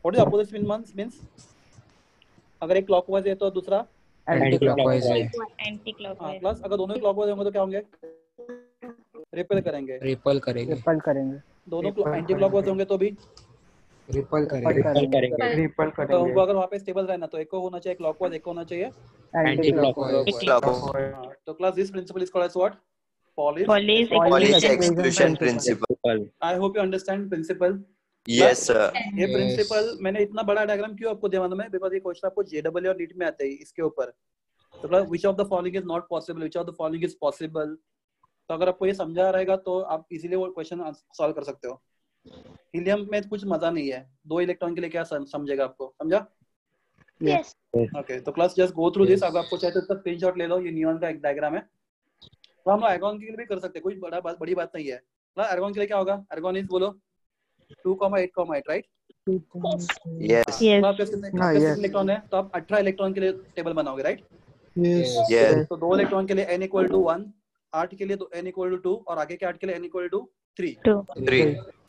[SPEAKER 1] what is opposite spin means? अगर एक क्लॉकवाइज है तो दूसरा
[SPEAKER 3] एंटी क्लॉकवाइज है।
[SPEAKER 8] Anti clockwise.
[SPEAKER 1] क्लास अगर दोनों क्लॉकवाइज होंगे तो क्या होंगे? रिपेल करेंगे।
[SPEAKER 3] रिपल करेंगे।
[SPEAKER 1] दोनों एंटी क्लॉकवाइज होंगे तो भी
[SPEAKER 3] रिपल करेगा।
[SPEAKER 1] तो उनको अगर वहाँ पे स्टेबल रहना तो एक को होना चाहिए क्लॉकवाइज, एक को होना चाहिए
[SPEAKER 3] एंटी क्लॉकवाइज।
[SPEAKER 1] हाँ, तो class this principle is called as what? Pauli's
[SPEAKER 7] Pauli's exclusion principle.
[SPEAKER 1] I hope you understand principle.
[SPEAKER 7] Yes sir.
[SPEAKER 1] ये प्रिंसिपल मैंने इतना बड़ा डायग्राम क्यों आपको दिया में, बिकॉज ये क्वेश्चन आपको जेडब्ल्यू और नीट में आते हैं इसके ऊपर। तो class which of the following is not possible, which of the following is possible. तो अगर आपको ये समझा रहेगा तो आप इजीली वो क्वेश्चन सॉल्व कर सकते हो। हीलियम में कुछ मजा नहीं है, 2 इलेक्ट्रॉन के लिए क्या समझेगा आपको, समझा?
[SPEAKER 2] Yes.
[SPEAKER 1] ओके, तो class just go through this. अगर आपको चाहिए तो इसका स्क्रीनशॉट ले लो, ये नियॉन का एक डायग्राम है। तो हम लोग आर्गन के लिए भी कर सकते हैं, कोई बड़ी बात नहीं है। क्लास आर्गन के लिए क्या होगा? आर्गन इज बोलो 2,8,8 राइट?
[SPEAKER 7] Yes.
[SPEAKER 1] कितने इलेक्ट्रॉन है? तो आप 18 इलेक्ट्रॉन के लिए टेबल बनाओगे राइट?
[SPEAKER 7] Yes.
[SPEAKER 1] तो 2 इलेक्ट्रॉन के लिए n = 1, 8 के लिए n = 2 और आगे के 8 के लिए n =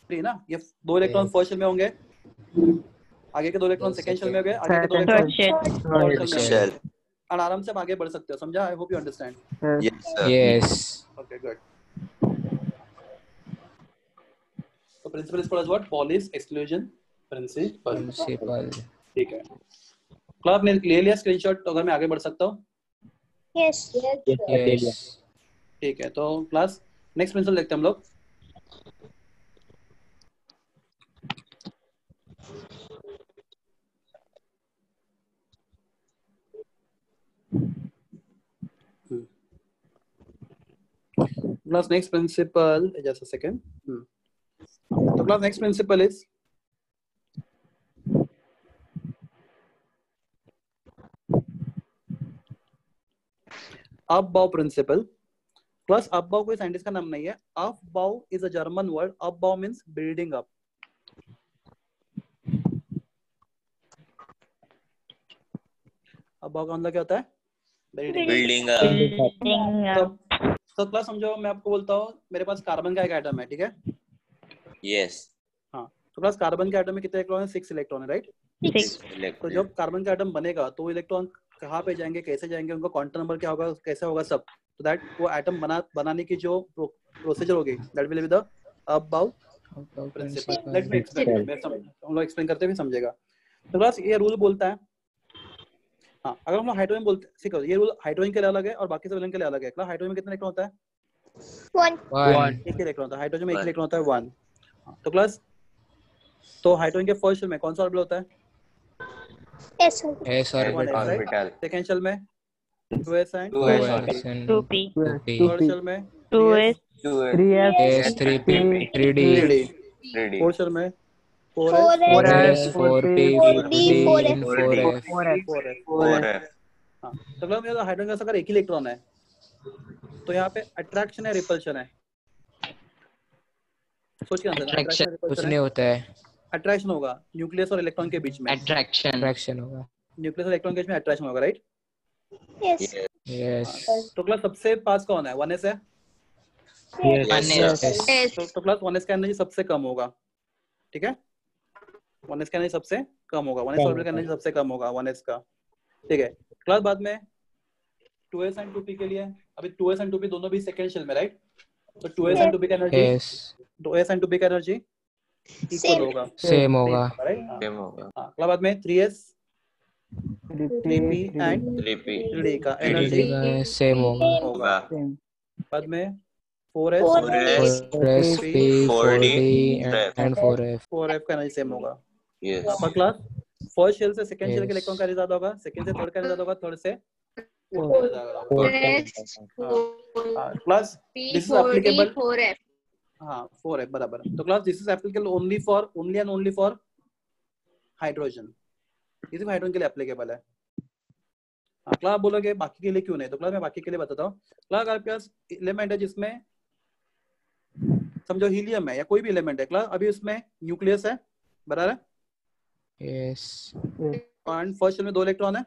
[SPEAKER 1] 3 ना। ये 2 इलेक्ट्रॉन फर्स्ट शेल में होंगे, आगे के 2 इलेक्ट्रन सेकंड शेल में हो गए, आगे के 2 इलेक्ट्रॉन थर्ड शेल में। और आराम से आप आगे बढ़ सकते हो, समझा? I hope you understand.
[SPEAKER 7] Yes sir.
[SPEAKER 3] Yes.
[SPEAKER 1] Okay good. तो principle is called what? Pauli's exclusion principle। ठीक है क्लास, आपने ले लिया स्क्रीनशॉट? तो अगर मैं आगे बढ़ सकता हूँ?
[SPEAKER 2] Yes.
[SPEAKER 1] ठीक है, तो क्लास नेक्स्ट प्रिंसिपल देखते हैं हम लोग। Class next principle, just a second. So class next principle is Aufbau principle. Class Aufbau कोई साइंटिस्ट का नाम नहीं है। Aufbau is a German word. Aufbau means building up. Aufbau का मतलब क्या होता है?
[SPEAKER 7] Building up.
[SPEAKER 1] तो क्लास समझो, मैं आपको बोलता हूँ मेरे पास कार्बन का एक एटम है, ठीक है?
[SPEAKER 7] Yes.
[SPEAKER 1] हाँ, तो क्लास कार्बन के एटम में कितने इलेक्ट्रॉन है? 6 इलेक्ट्रॉन है राइट?
[SPEAKER 8] 6।
[SPEAKER 1] तो जब कार्बन का एटम बनेगा तो इलेक्ट्रॉन कहाँ पे जाएंगे, कैसे जाएंगे, उनका क्वांटम नंबर क्या होगा, कैसे होगा सब, तो दैट वो एटम बनाने की जो प्रोसीजर होगी that will be the Aufbau principle. Let me explain, हम लोग एक्सप्लेन करते हुए समझेगा। तो क्लास ये रूल बोलता है, हाँ अगर हम लोग हाइड्रोजन बोलते हैं, सीखो ये रूल हाइड्रोजन के लिए अलग है और बाकी सब एलिमेंट के लिए अलग है। क्लास हाइड्रोजन में कितने इलेक्ट्रॉन होता है?
[SPEAKER 2] 1.
[SPEAKER 1] एक इलेक्ट्रॉन होता है। हाइड्रोजन में एक इलेक्ट्रॉन होता है 1। तो क्लास तो हाइड्रोजन के फर्स्ट शेल में कौन सा ऑर्बिटल होता है?
[SPEAKER 2] S
[SPEAKER 7] Orbital.
[SPEAKER 1] सेकंड शेल में 2s and
[SPEAKER 8] 2p,
[SPEAKER 1] third shell में
[SPEAKER 8] 2s,
[SPEAKER 3] 3s, 3p, 3d,
[SPEAKER 7] 3D.
[SPEAKER 1] Fourth shell में
[SPEAKER 3] 4s, 4p,
[SPEAKER 2] 4d,
[SPEAKER 3] 4f,
[SPEAKER 7] 4F.
[SPEAKER 1] हाँ, तो क्लास में हाइड्रोजन का अगर एक ही इलेक्ट्रॉन है तो यहाँ पे अट्रैक्शन है, रिपल्शन है? सोच के आंसर।
[SPEAKER 3] अट्रैक्शन कुछ नहीं होता है।
[SPEAKER 1] अट्रैक्शन होगा न्यूक्लियस और इलेक्ट्रॉन के बीच में,
[SPEAKER 3] अट्रैक्शन होगा।
[SPEAKER 1] न्यूक्लियस और इलेक्ट्रॉन के बीच में अट्रैक्शन होगा राइट?
[SPEAKER 2] Yes.
[SPEAKER 3] यस।
[SPEAKER 1] तो क्लास सबसे पास कौन है? 1s है। तो क्लास 1s का एनर्जी सबसे कम होगा, ठीक है? 1s का एनर्जी सबसे कम होगा, 1s ऑर्बिटल का एनर्जी सबसे कम होगा 1s का, ठीक है? क्लास बाद में 2s एंड 2p के लिए, अभी 2s एंड 2p दोनों भी सेकंड शेल में राइट? तो 2s एंड 2p का एनर्जी, 2s एंड 2p का एनर्जी इक्वल होगा,
[SPEAKER 3] सेम होगा
[SPEAKER 1] राइट?
[SPEAKER 7] Same होगा.
[SPEAKER 1] हाँ, क्लास बाद में 3s 3p and
[SPEAKER 7] 3P.
[SPEAKER 1] 3d का एनर्जी
[SPEAKER 3] सेम होगा।
[SPEAKER 1] बाद में 4s
[SPEAKER 3] 4s, 4d and 4f
[SPEAKER 1] 4f का एनर्जी सेम होगा।
[SPEAKER 7] Yes.
[SPEAKER 1] Upper class first shell से सेकंड शेल के
[SPEAKER 3] Yes.
[SPEAKER 1] इलेक्ट्रॉन का एनर्जी ज्यादा होगा, सेकंड से थर्ड का एनर्जी ज्यादा होगा, थर्ड से फोर्थ का ज्यादा होगा। क्लास दिस इज एप्लीकेबल, हाँ 4f बराबर। तो class this is applicable only and only for hydrogen, ये सिर्फ हाइड्रोजन के लिए एप्लीकेबल है। हाँ क्लास बोलोगे बाकी के लिए क्यों नहीं? तो क्लास मैं बाकी के लिए बताता हूँ। क्लास आपके पास एलिमेंट है जिसमें समझो हीलियम है या कोई भी एलिमेंट है, क्लास अभी उसमें न्यूक्लियस है बराबर है?
[SPEAKER 3] यस।
[SPEAKER 1] एंड फर्स्ट शेल में 2 इलेक्ट्रॉन है,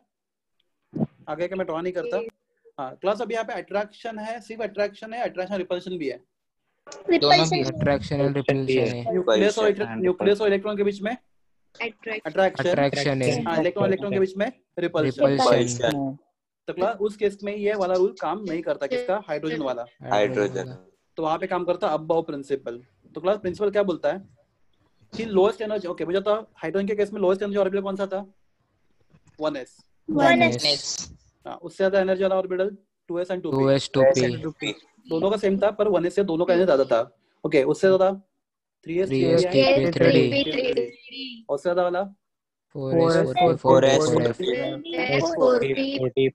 [SPEAKER 1] आगे का मैं ड्रॉ नहीं करता। हाँ क्लास अभी यहाँ पे अट्रैक्शन है, सिर्फ अट्रैक्शन है, अट्रैक्शन रिपल्शन भी है,
[SPEAKER 3] दोनों भी अट्रैक्शन एंड रिपल्शन है।
[SPEAKER 1] न्यूक्लियस और इलेक्ट्रॉन के बीच में अट्रैक्शन है, हाँ इलेक्ट्रॉन के बीच में रिपल्शन। तो क्लास उस केस में ये वाला रूल काम नहीं करता, किसका? हाइड्रोजन वाला।
[SPEAKER 7] हाइड्रोजन.
[SPEAKER 1] तो वहां पे काम करता Aufbau प्रिंसिपल। तो क्लास प्रिंसिपल क्या बोलता है? कि लोएस्ट एनर्जी, ओके मुझे तो हाइड्रोजन के केस में लोएस्ट एनर्जी ऑर्बिटल कौन सा था? 1s।
[SPEAKER 2] 1s।
[SPEAKER 1] हाँ, उससे ज्यादा एनर्जी वाला orbital 2s and 2p।
[SPEAKER 3] 2s 2p
[SPEAKER 1] दोनों का सेम था पर 1s से दोनों का एनर्जी ज्यादा था। ओके, उससे ज्यादा 3s
[SPEAKER 3] 3s 3p 3d
[SPEAKER 1] और उससे ज्यादा वाला
[SPEAKER 3] 4s 4p 4f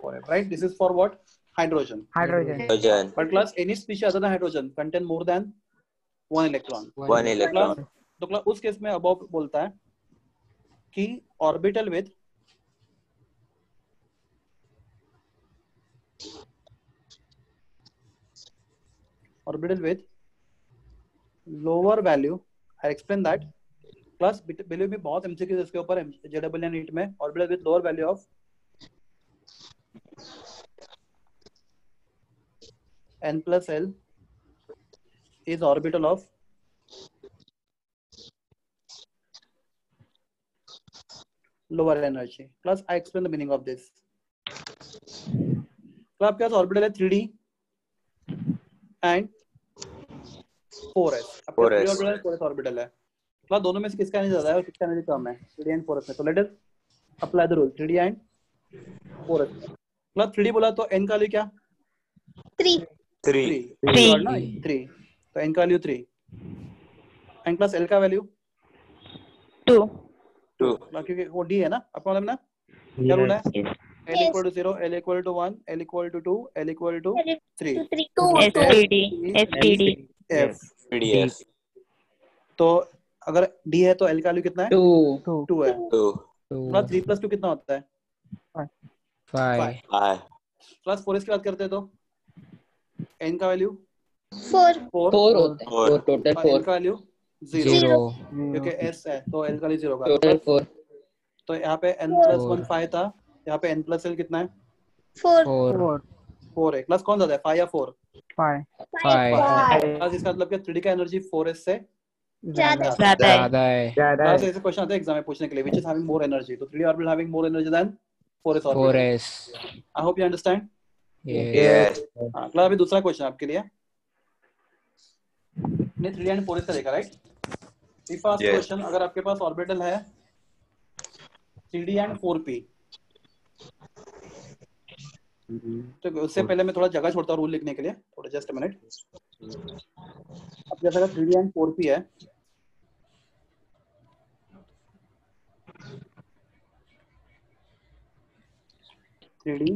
[SPEAKER 8] 4f
[SPEAKER 1] right. This is for what? Hydrogen.
[SPEAKER 7] Hydrogen.
[SPEAKER 1] But class any species other than hydrogen contain more than one electron.
[SPEAKER 7] 1 electron.
[SPEAKER 1] तो class उस केस में above बोलता है कि orbital with lower value. I explain that. Class believe me बहुत MCQ इसके ऊपर JEE NEET में orbital with lower value of n plus l is orbital of lower energy. Plus I explain the meaning of this. तो आपके पास orbital है 3d and 4s। आपके 3d orbital है 4s orbital है। तो दोनों में से किसका एनर्जी ज्यादा है और किसका एनर्जी कम है? 3d एंड 4s में। तो let us apply the rule 3d and 4s। मतलब 3d बोला तो n का वैल्यू क्या?
[SPEAKER 2] 3
[SPEAKER 1] 3 ना 3, तो n का वैल्यू 3 एंड प्लस l का वैल्यू
[SPEAKER 8] 2
[SPEAKER 1] क्योंकि वो d है ना, आपको मालूम ना क्या रूल है? l equal to 0, l equal to 1, l equal to 2, l equal to 3
[SPEAKER 8] STD
[SPEAKER 1] f।
[SPEAKER 7] PDF.
[SPEAKER 1] तो अगर d है तो l का वैल्यू कितना है? 2 है।
[SPEAKER 7] 2.
[SPEAKER 1] प्लस 3 प्लस 2 कितना होता है?
[SPEAKER 3] 5
[SPEAKER 7] 5.
[SPEAKER 1] प्लस 4s की बात करते हैं तो n का वैल्यू
[SPEAKER 2] 4
[SPEAKER 4] 4 होता है, 4 टोटल
[SPEAKER 1] l
[SPEAKER 4] 4
[SPEAKER 1] का वैल्यू 0
[SPEAKER 3] 0
[SPEAKER 1] क्योंकि s है तो l का वैल्यू 0 का।
[SPEAKER 4] टोटल 4
[SPEAKER 1] तो यहाँ पे n प्लस 1 5 था, यहाँ पे n प्लस l कितना है?
[SPEAKER 3] 4
[SPEAKER 1] 4 है। प्लस कौन ज्यादा है 5 या 4?
[SPEAKER 3] 5
[SPEAKER 1] प्लस इसका मतलब क्या 3d का एनर्जी 4s से
[SPEAKER 2] ज्यादा
[SPEAKER 3] ज्यादा है
[SPEAKER 1] प्लस ऐसे क्वेश्चन आते हैं एग्जाम में पूछने के लिए which is having more energy. तो 3d orbital having more energy than 4s orbital.
[SPEAKER 3] 4s
[SPEAKER 1] I hope you understand.
[SPEAKER 7] Yes.
[SPEAKER 1] हां, क्लास अभी दूसरा क्वेश्चन आपके लिए। ने 3d एंड 4s का देखा right. If first
[SPEAKER 7] Yes.
[SPEAKER 1] Question, अगर आपके पास ऑर्बिटल है 3d एंड 4p, तो उससे पहले मैं थोड़ा जगह छोड़ता हूँ रूल लिखने के लिए, थोड़ा जस्ट अ मिनट। अब जैसा 3d एंड 4p है, three D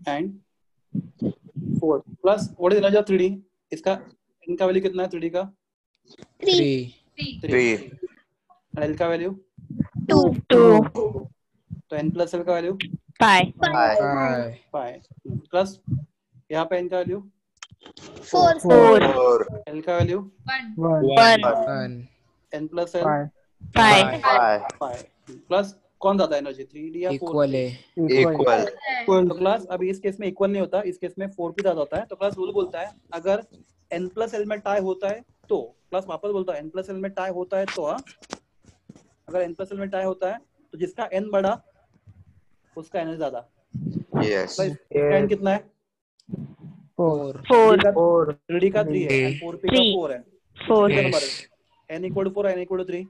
[SPEAKER 1] and 4 plus what is energy of 3d? इसका इनका वैल्यू कितना है 3d का?
[SPEAKER 3] 3
[SPEAKER 7] 3.
[SPEAKER 1] और l का वैल्यू
[SPEAKER 2] 2
[SPEAKER 1] तो n प्लस l का वैल्यू
[SPEAKER 8] 5
[SPEAKER 1] 5 प्लस यहाँ पे n का वैल्यू
[SPEAKER 2] 4
[SPEAKER 7] 4.
[SPEAKER 1] l का value
[SPEAKER 3] 1
[SPEAKER 1] n plus l
[SPEAKER 8] 5
[SPEAKER 7] 5.
[SPEAKER 1] Plus कौन ज्यादा एनर्जी 3d या 4?
[SPEAKER 3] इक्वल है
[SPEAKER 7] Equal.
[SPEAKER 1] तो क्लास अभी इस केस में इक्वल नहीं होता, इस केस में 4p ज्यादा होता है। तो क्लास रूल बोलता है अगर n प्लस l में टाई होता है तो, क्लास वापस बोलता है n प्लस l में टाई होता है तो, अगर n प्लस l में टाई होता है तो जिसका n बड़ा उसका एनर्जी ज्यादा।
[SPEAKER 7] Yes.
[SPEAKER 1] तो इसका n कितना है?
[SPEAKER 3] 4
[SPEAKER 1] 3d का 3 है and 4p का 4 है।
[SPEAKER 8] 4
[SPEAKER 1] कितना नंबर है? n equal to 4 n equal to 3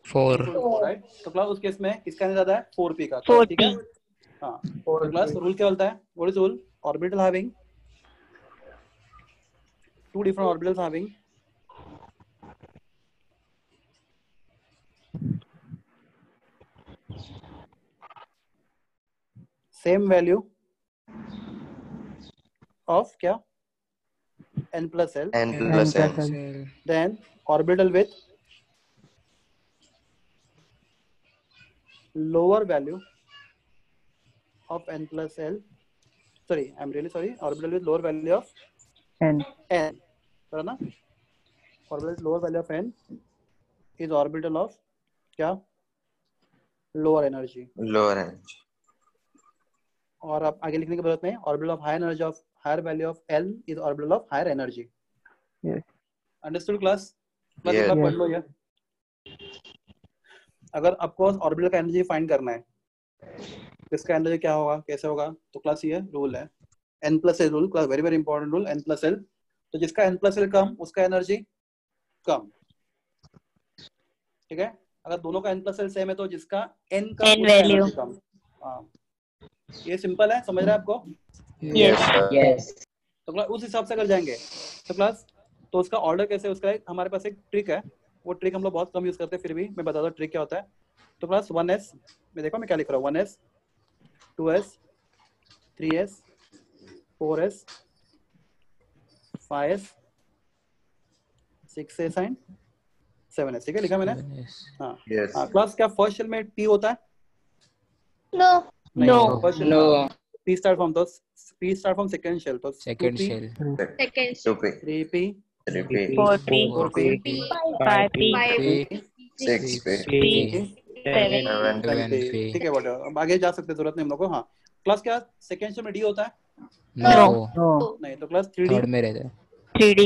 [SPEAKER 8] 4
[SPEAKER 1] right. तो क्लास उस केस में किसका एनर्जी ज्यादा है? 4p का।
[SPEAKER 8] 4p
[SPEAKER 1] ठीक है। हाँ, तो क्लास रूल क्या बोलता है? What is rule? Orbital having two different orbitals having same value of क्या? n plus l,
[SPEAKER 7] N plus N.
[SPEAKER 1] then orbital with lower value of n plus l, sorry I'm really sorry, orbital with lower value of n है ना? orbital with lower value of n is orbital of क्या? lower energy।
[SPEAKER 7] Lower energy.
[SPEAKER 1] और आप आगे लिखने की जरूरत नहीं। Orbital of high energy of higher value of l is orbital of higher energy. Understood class?
[SPEAKER 7] Yes.
[SPEAKER 1] एक बार पढ़ लो ये। अगर आपको ऑर्बिटल का एनर्जी फाइंड करना है, इसका एनर्जी क्या होगा, कैसे होगा, तो क्लास ये रूल है n plus l rule. Class very very important rule, n plus l। तो जिसका n प्लस l कम उसका एनर्जी कम, ठीक है, अगर दोनों का n प्लस एल सेम है तो जिसका n का
[SPEAKER 8] N
[SPEAKER 1] पूरा
[SPEAKER 8] value.
[SPEAKER 1] एनर्जी कम। हाँ, ये सिंपल है, समझ रहे हैं आपको?
[SPEAKER 7] Yes, sir.
[SPEAKER 4] Yes.
[SPEAKER 1] तो क्लास उस हिसाब से अगर जाएंगे तो क्लास, तो उसका ऑर्डर कैसे, उसका एक हमारे पास एक ट्रिक है, वो ट्रिक हम लोग बहुत कम यूज करते हैं, फिर भी मैं बता दूं ट्रिक क्या होता है। तो क्लास 1s में देखो मैं क्या लिख रहा हूँ, 1s 2s 3s 4s 5s 6s and 7s, ठीक है, लिखा मैंने। हाँ
[SPEAKER 7] Yes.
[SPEAKER 1] हाँ क्लास, क्या फर्स्ट शेल में p होता है?
[SPEAKER 2] No.
[SPEAKER 8] No.
[SPEAKER 1] First shell
[SPEAKER 4] No.
[SPEAKER 1] p start from, तो p start from second shell, तो
[SPEAKER 3] second
[SPEAKER 1] 2p
[SPEAKER 3] shell,
[SPEAKER 6] Second.
[SPEAKER 7] 2p,
[SPEAKER 1] 3p
[SPEAKER 7] 3p,
[SPEAKER 8] 4P,
[SPEAKER 1] 4p
[SPEAKER 8] 5P,
[SPEAKER 3] 5P,
[SPEAKER 7] 6p,
[SPEAKER 8] 6P, 7P.
[SPEAKER 7] 7p.
[SPEAKER 1] 7p, ठीक है bot, अब आगे जा सकते हैं, जरूरत नहीं हम लोग को। हाँ क्लास, क्या सेकंड शेल में d होता है?
[SPEAKER 3] नो,
[SPEAKER 1] नहीं, तो क्लास 3d
[SPEAKER 3] थर्ड में रहता है।
[SPEAKER 8] 3D,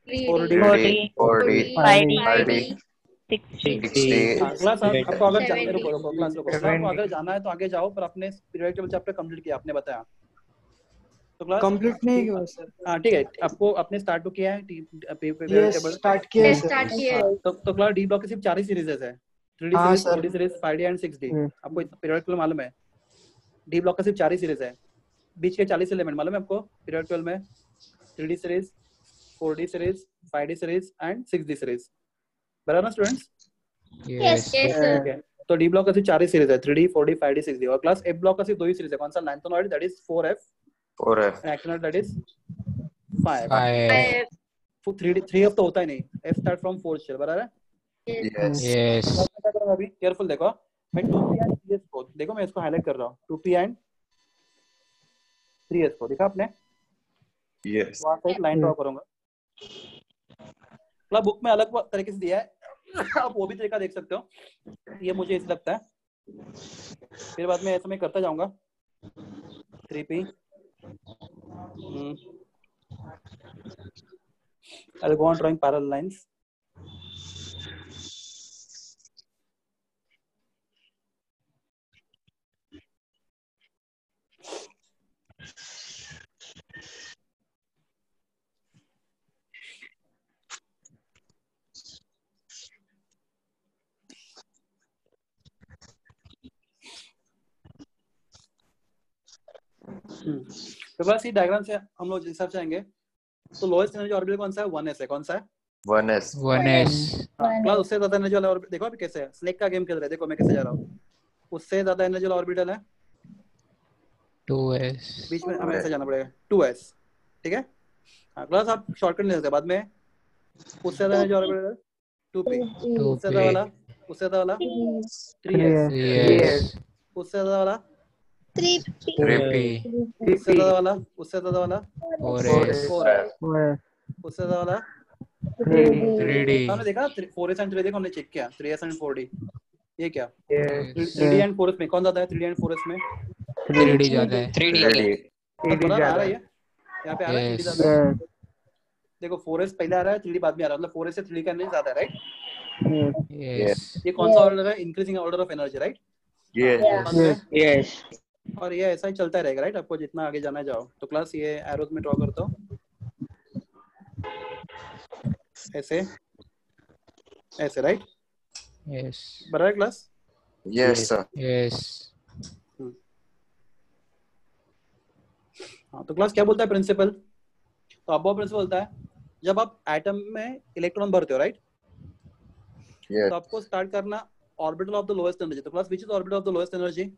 [SPEAKER 1] 4d
[SPEAKER 7] 3d, 4d,
[SPEAKER 8] 5D,
[SPEAKER 7] 5d,
[SPEAKER 8] 6D.
[SPEAKER 7] 6d.
[SPEAKER 1] हाँ क्लास, आपको अगर
[SPEAKER 6] Seventy.
[SPEAKER 1] रुको रुको क्लास रुको, आपको अगर जाना है तो आगे जाओ, पर अपने पीरियड टेबल चैप्टर कंप्लीट किया, आपने बताया तो क्लास
[SPEAKER 9] कंप्लीट नहीं किया सर।
[SPEAKER 1] हाँ ठीक है, आपको आपने स्टार्ट तो किया है पीरियड
[SPEAKER 9] यस,
[SPEAKER 1] टेबल।
[SPEAKER 9] स्टार्ट किया
[SPEAKER 6] Yes,
[SPEAKER 9] सर।
[SPEAKER 6] start किया।
[SPEAKER 1] तो क्लास डी ब्लॉक की सिर्फ 4 ही सीरीजेस है, 3D
[SPEAKER 9] हाँ,
[SPEAKER 1] series,
[SPEAKER 9] sir.
[SPEAKER 1] 4D series, 5D and 6D। आपको पीरियड टेबल मालूम है? डी ब्लॉक का सिर्फ 4 ही सीरीज है, बीच के 40 एलिमेंट मालूम है आपको पीरियड टेबल में? 3D series, 4D series, 5D series and 6D series, बराबर ना स्टूडेंट्स?
[SPEAKER 3] Yes,
[SPEAKER 6] Yes, sir.
[SPEAKER 1] ठीक है, तो डी ब्लॉक का सिर्फ 4 ही सीरीज है, 3D 4D 5D 6D। और क्लास एफ ब्लॉक का सिर्फ 2 ही सीरीज है, कौन सा? Lanthanoid, that is 4F,
[SPEAKER 7] 4f.
[SPEAKER 1] And actinoid, that is 5F।
[SPEAKER 3] 5,
[SPEAKER 1] 3F तो होता ही नहीं, F स्टार्ट फ्रॉम 4 शेल, बराबर है?
[SPEAKER 7] Yes.
[SPEAKER 3] यस,
[SPEAKER 1] मैं क्या करूंगा अभी, केयरफुल देखो, मैं 2p एंड 3s को देखो, मैं इसको हाईलाइट कर रहा हूँ, 2p एंड 3s को देखा आपने?
[SPEAKER 7] Yes.
[SPEAKER 1] वहां से एक लाइन ड्रॉ करूंगा। मतलब बुक में अलग तरीके से दिया है, आप वो भी तरीका देख सकते हो, ये मुझे ऐसा लगता है, फिर बाद में ऐसा मैं करता जाऊंगा। 3p I'll go on drawing parallel lines. तो बस ये डायग्राम से हम लोग जिस हिसाब से आएंगे, तो लोएस्ट एनर्जी ऑर्बिटल कौन सा है? 1s है, कौन सा है?
[SPEAKER 7] 1s.
[SPEAKER 3] 1s,
[SPEAKER 1] क्लास उससे ज्यादा एनर्जी वाला ऑर्बिटल देखो अभी कैसे है, स्नेक का गेम खेल रहे हैं, देखो मैं कैसे जा रहा हूँ, उससे ज्यादा एनर्जी वाला ऑर्बिटल है
[SPEAKER 3] 2s,
[SPEAKER 1] बीच में, हमें ऐसे जाना पड़ेगा 2s, ठीक है। हाँ क्लास, आप शॉर्टकट ले सकते हैं, बाद में उससे ज्यादा एनर्जी ऑर्बिटल 2p, उससे ज्यादा वाला, उससे ज्यादा वाला 3s,
[SPEAKER 3] 3s,
[SPEAKER 1] उससे ज्यादा वाला
[SPEAKER 7] 3p.
[SPEAKER 1] उससे ज्यादा वाला, उससे ज्यादा वाला
[SPEAKER 3] 4s,
[SPEAKER 1] 4s, उससे ज्यादा वाला
[SPEAKER 3] 3d,
[SPEAKER 1] हमने देखा 4s एंड 3d को हमने चेक किया, 3s एंड 4d, ये क्या
[SPEAKER 3] yes,
[SPEAKER 1] 3d एंड 4s में कौन ज्यादा है? 3d एंड 4s में
[SPEAKER 3] 3d ज्यादा है।
[SPEAKER 4] 3D.
[SPEAKER 7] 3d.
[SPEAKER 1] आ रहा है, यहाँ पे आ रहा है 3d
[SPEAKER 3] Yes.
[SPEAKER 1] ज्यादा है। देखो 4s पहले आ रहा है, 3d बाद में आ रहा है, मतलब 4s से 3d का एनर्जी ज्यादा है, राइट?
[SPEAKER 3] Yes,
[SPEAKER 1] ये कौन सा ऑर्डर है? Increasing order of energy, right?
[SPEAKER 7] Yes.
[SPEAKER 4] Yes.
[SPEAKER 1] और ये ऐसा ही चलता रहेगा, राइट? आपको जितना आगे जाना जाओ, तो क्लास ये एरोज में ड्रॉ करता हूँ ऐसे ऐसे, राइट?
[SPEAKER 3] yes,
[SPEAKER 1] बराबर क्लास?
[SPEAKER 7] Yes, sir.
[SPEAKER 3] yes,
[SPEAKER 1] हाँ, तो क्लास क्या बोलता है प्रिंसिपल? तो अब वो प्रिंसिपल बोलता है, जब आप एटम में इलेक्ट्रॉन भरते हो, राइट,
[SPEAKER 7] Yes.
[SPEAKER 1] तो आपको स्टार्ट करना orbital of the lowest energy. तो class, which is orbital of the lowest energy?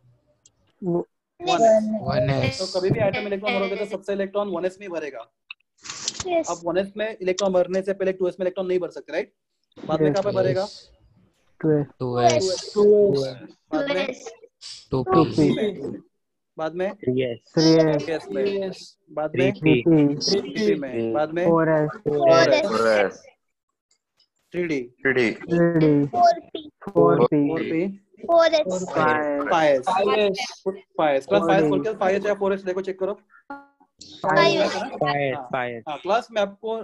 [SPEAKER 1] 1s।
[SPEAKER 3] 1s,
[SPEAKER 1] तो कभी भी एटम इलेक्ट्रॉन भरोगे तो सबसे इलेक्ट्रॉन 1s में ही भरेगा।
[SPEAKER 2] Yes.
[SPEAKER 1] अब 1s में इलेक्ट्रॉन भरने से पहले 2s में इलेक्ट्रॉन नहीं भर सकते, राइट? बाद में कहाँ पे भरेगा?
[SPEAKER 3] 2s,
[SPEAKER 1] बाद में
[SPEAKER 3] 2p,
[SPEAKER 1] में, बाद में
[SPEAKER 9] 3s,
[SPEAKER 1] 3s में, बाद में 3p में, बाद में 4s,
[SPEAKER 7] 4s.
[SPEAKER 1] 3d,
[SPEAKER 7] 3d.
[SPEAKER 1] 4p,
[SPEAKER 2] 4s.
[SPEAKER 1] 5s, 5s। Class 5s खोल के 5s या 4s देखो, चेक करो।
[SPEAKER 2] 5s.
[SPEAKER 1] हाँ क्लास, मैं आपको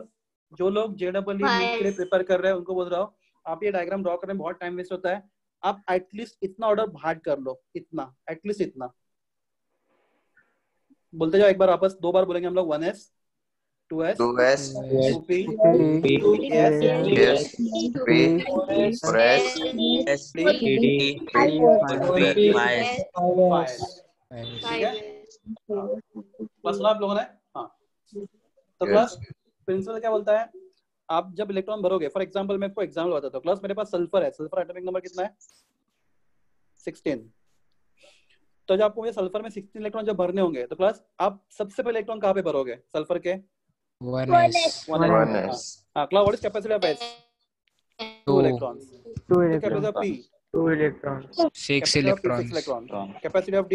[SPEAKER 1] जो लोग JEE नीट के लिए प्रिपेयर कर रहे हैं उनको बोल रहा हूँ, आप ये डायग्राम ड्रॉ करने में बहुत टाइम वेस्ट होता है, आप एटलीस्ट इतना ऑर्डर भाट कर लो, इतना, एटलीस्ट इतना बोलते जाओ। एक बार वापस 2 बार बोलेंगे हम लोग, 1s 2s
[SPEAKER 7] 2s
[SPEAKER 1] 2p
[SPEAKER 7] yes 3 4s
[SPEAKER 1] d
[SPEAKER 7] d
[SPEAKER 1] 4p
[SPEAKER 7] 5
[SPEAKER 1] 5 ठीक है। क्लास सुना आप लोगों ने? हाँ, तो क्लास प्रिंसिपल क्या बोलता है, आप जब इलेक्ट्रॉन भरोगे, फॉर एग्जांपल मैं आपको एग्जांपल बताता हूँ। क्लास मेरे पास सल्फर है, सल्फर एटॉमिक नंबर कितना है? 16। तो जब आपको मुझे सल्फर में 16 इलेक्ट्रॉन जब भरने होंगे तो क्लास आप सबसे पहले इलेक्ट्रॉन कहाँ पे भरोगे सल्फर के?
[SPEAKER 3] 1s
[SPEAKER 7] 1s
[SPEAKER 1] हाँ class, what is capacity of S? 2 electrons.
[SPEAKER 5] 2
[SPEAKER 1] capacity of P?
[SPEAKER 5] 2 electrons.
[SPEAKER 3] 6
[SPEAKER 1] capacity of P 6
[SPEAKER 3] electrons
[SPEAKER 1] electron. Capacity of D?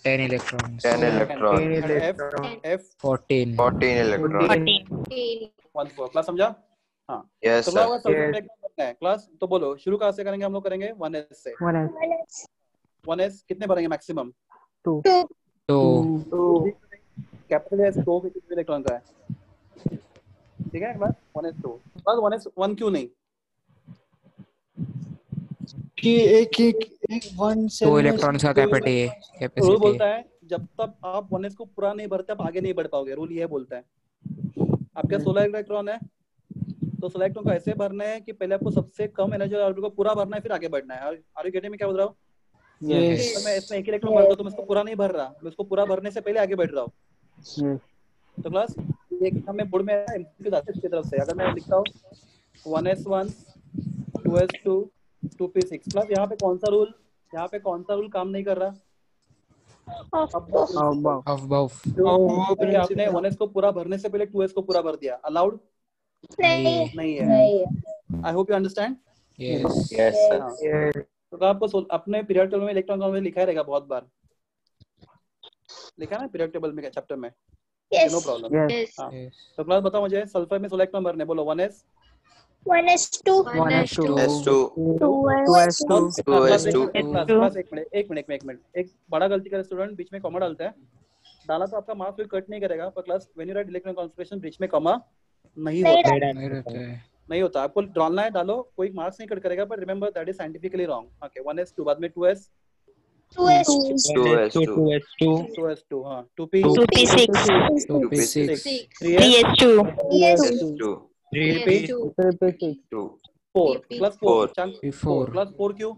[SPEAKER 3] 10 electrons
[SPEAKER 7] 10 electron
[SPEAKER 5] 10
[SPEAKER 1] F?
[SPEAKER 5] electrons.
[SPEAKER 1] F
[SPEAKER 3] 14
[SPEAKER 7] 14 electron
[SPEAKER 8] 14.
[SPEAKER 1] 1 4। Class समझा? हाँ,
[SPEAKER 7] yes
[SPEAKER 1] तो
[SPEAKER 7] sir
[SPEAKER 1] class sulphur में electron भरना है class, तो बोलो शुरू कहाँ से करेंगे हम लोग? करेंगे 1s से।
[SPEAKER 5] 1s
[SPEAKER 1] 1s कितने भरेंगे मैक्सिमम?
[SPEAKER 5] 2
[SPEAKER 3] 2
[SPEAKER 1] कैपिटल S 2 कितने इलेक्ट्रॉन का है? ठीक है क्लास, 1s 2 क्लास 1s 1 क्यों नहीं?
[SPEAKER 9] कि एक एक एक वन सेल
[SPEAKER 3] 2
[SPEAKER 9] में
[SPEAKER 3] इलेक्ट्रॉन्स का
[SPEAKER 1] रूल
[SPEAKER 3] कैपेसिटी
[SPEAKER 1] बोलता है जब तक आप 1s को पूरा नहीं भरते आप आगे नहीं बढ़ पाओगे। रूल ये बोलता है। आपके 16 इलेक्ट्रॉन है तो 16 इलेक्ट्रॉन को ऐसे भरना है कि पहले आपको सबसे कम एनर्जी ऑर्बिटल को पूरा भरना है, फिर आगे बढ़ना है। Are you getting me? क्या बोल रहा हूँ?
[SPEAKER 9] यस
[SPEAKER 1] तो मैं इसमें एक इलेक्ट्रॉन भरता हूँ तो मैं इसको पूरा नहीं भर रहा, मैं इसको पूरा भरने से पहले आगे बढ़ रहा हूँ। तो क्लास एक हमें बोर्ड में एमसीक्यू आते हैं इसकी तरफ से। अगर मैं लिखता हूँ 1s1 2s2 2p6, क्लास यहाँ पे कौन सा रूल काम नहीं कर रहा?
[SPEAKER 3] ऑफ बाउफ
[SPEAKER 1] क्योंकि आपने 1s को पूरा भरने से पहले 2s को पूरा भर दिया। अलाउड नहीं है। I hope you understand.
[SPEAKER 3] Yes
[SPEAKER 7] yes sir
[SPEAKER 1] तो आपको अपने पीरियड टेबल में इलेक्ट्रॉन काउंट में लिखा ही रहेगा, बहुत बार लिखा ना पीरियड टेबल में चैप्टर में। No problem. हाँ, तो क्लास बताओ मुझे सल्फर में 16 इलेक्ट्रॉन भरने, बोलो 1s
[SPEAKER 2] 1s2
[SPEAKER 7] s2
[SPEAKER 5] 2s2
[SPEAKER 1] class एक मिनट एक बड़ा गलती करे स्टूडेंट, बीच में कॉमा डालता है। डाला तो आपका मार्क्स कोई कट नहीं करेगा, पर class when you write electron concentration बीच में कॉमा नहीं होता। आपको डालना है, डालो, कोई मार्क्स नहीं कट करेगा, पर remember that is scientifically wrong. Okay 1s2 बाद में 2s 2s2 हाँ 2p
[SPEAKER 8] 2p6
[SPEAKER 3] 2p6
[SPEAKER 8] 3s2
[SPEAKER 1] 3p 4 class 4 chunk 4 class 4 क्यों?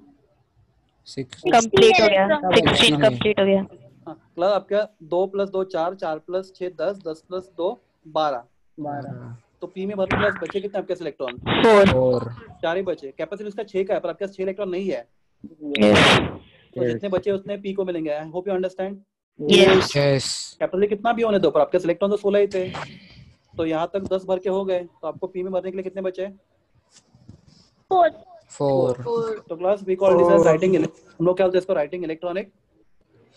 [SPEAKER 3] 6
[SPEAKER 8] कंप्लीट हो गया, 16 कंप्लीट हो गया।
[SPEAKER 1] हाँ क्लास आपका 2 + 2 4 4 + 6 10 10 + 2 12 तो पी में भरने क्लास बचे कितने आपके इलेक्ट्रॉन?
[SPEAKER 3] 4
[SPEAKER 1] 4 ही बचे। कैपेसिटी उसका 6 का है, पर आपके पास 6 इलेक्ट्रॉन नहीं है, तो जितने बचे उतने पी को मिलेंगे। आई hope you understand.
[SPEAKER 8] Yes
[SPEAKER 1] capacity कितना भी होने दो, पर आपके इलेक्ट्रॉन तो 16 ही थे, तो यहाँ तक 10 भर के हो गए, तो आपको पी में भरने के लिए कितने बचे?
[SPEAKER 3] 4
[SPEAKER 1] तो class we call this as writing, हम लोग क्या बोलते हैं इसको? Writing electronic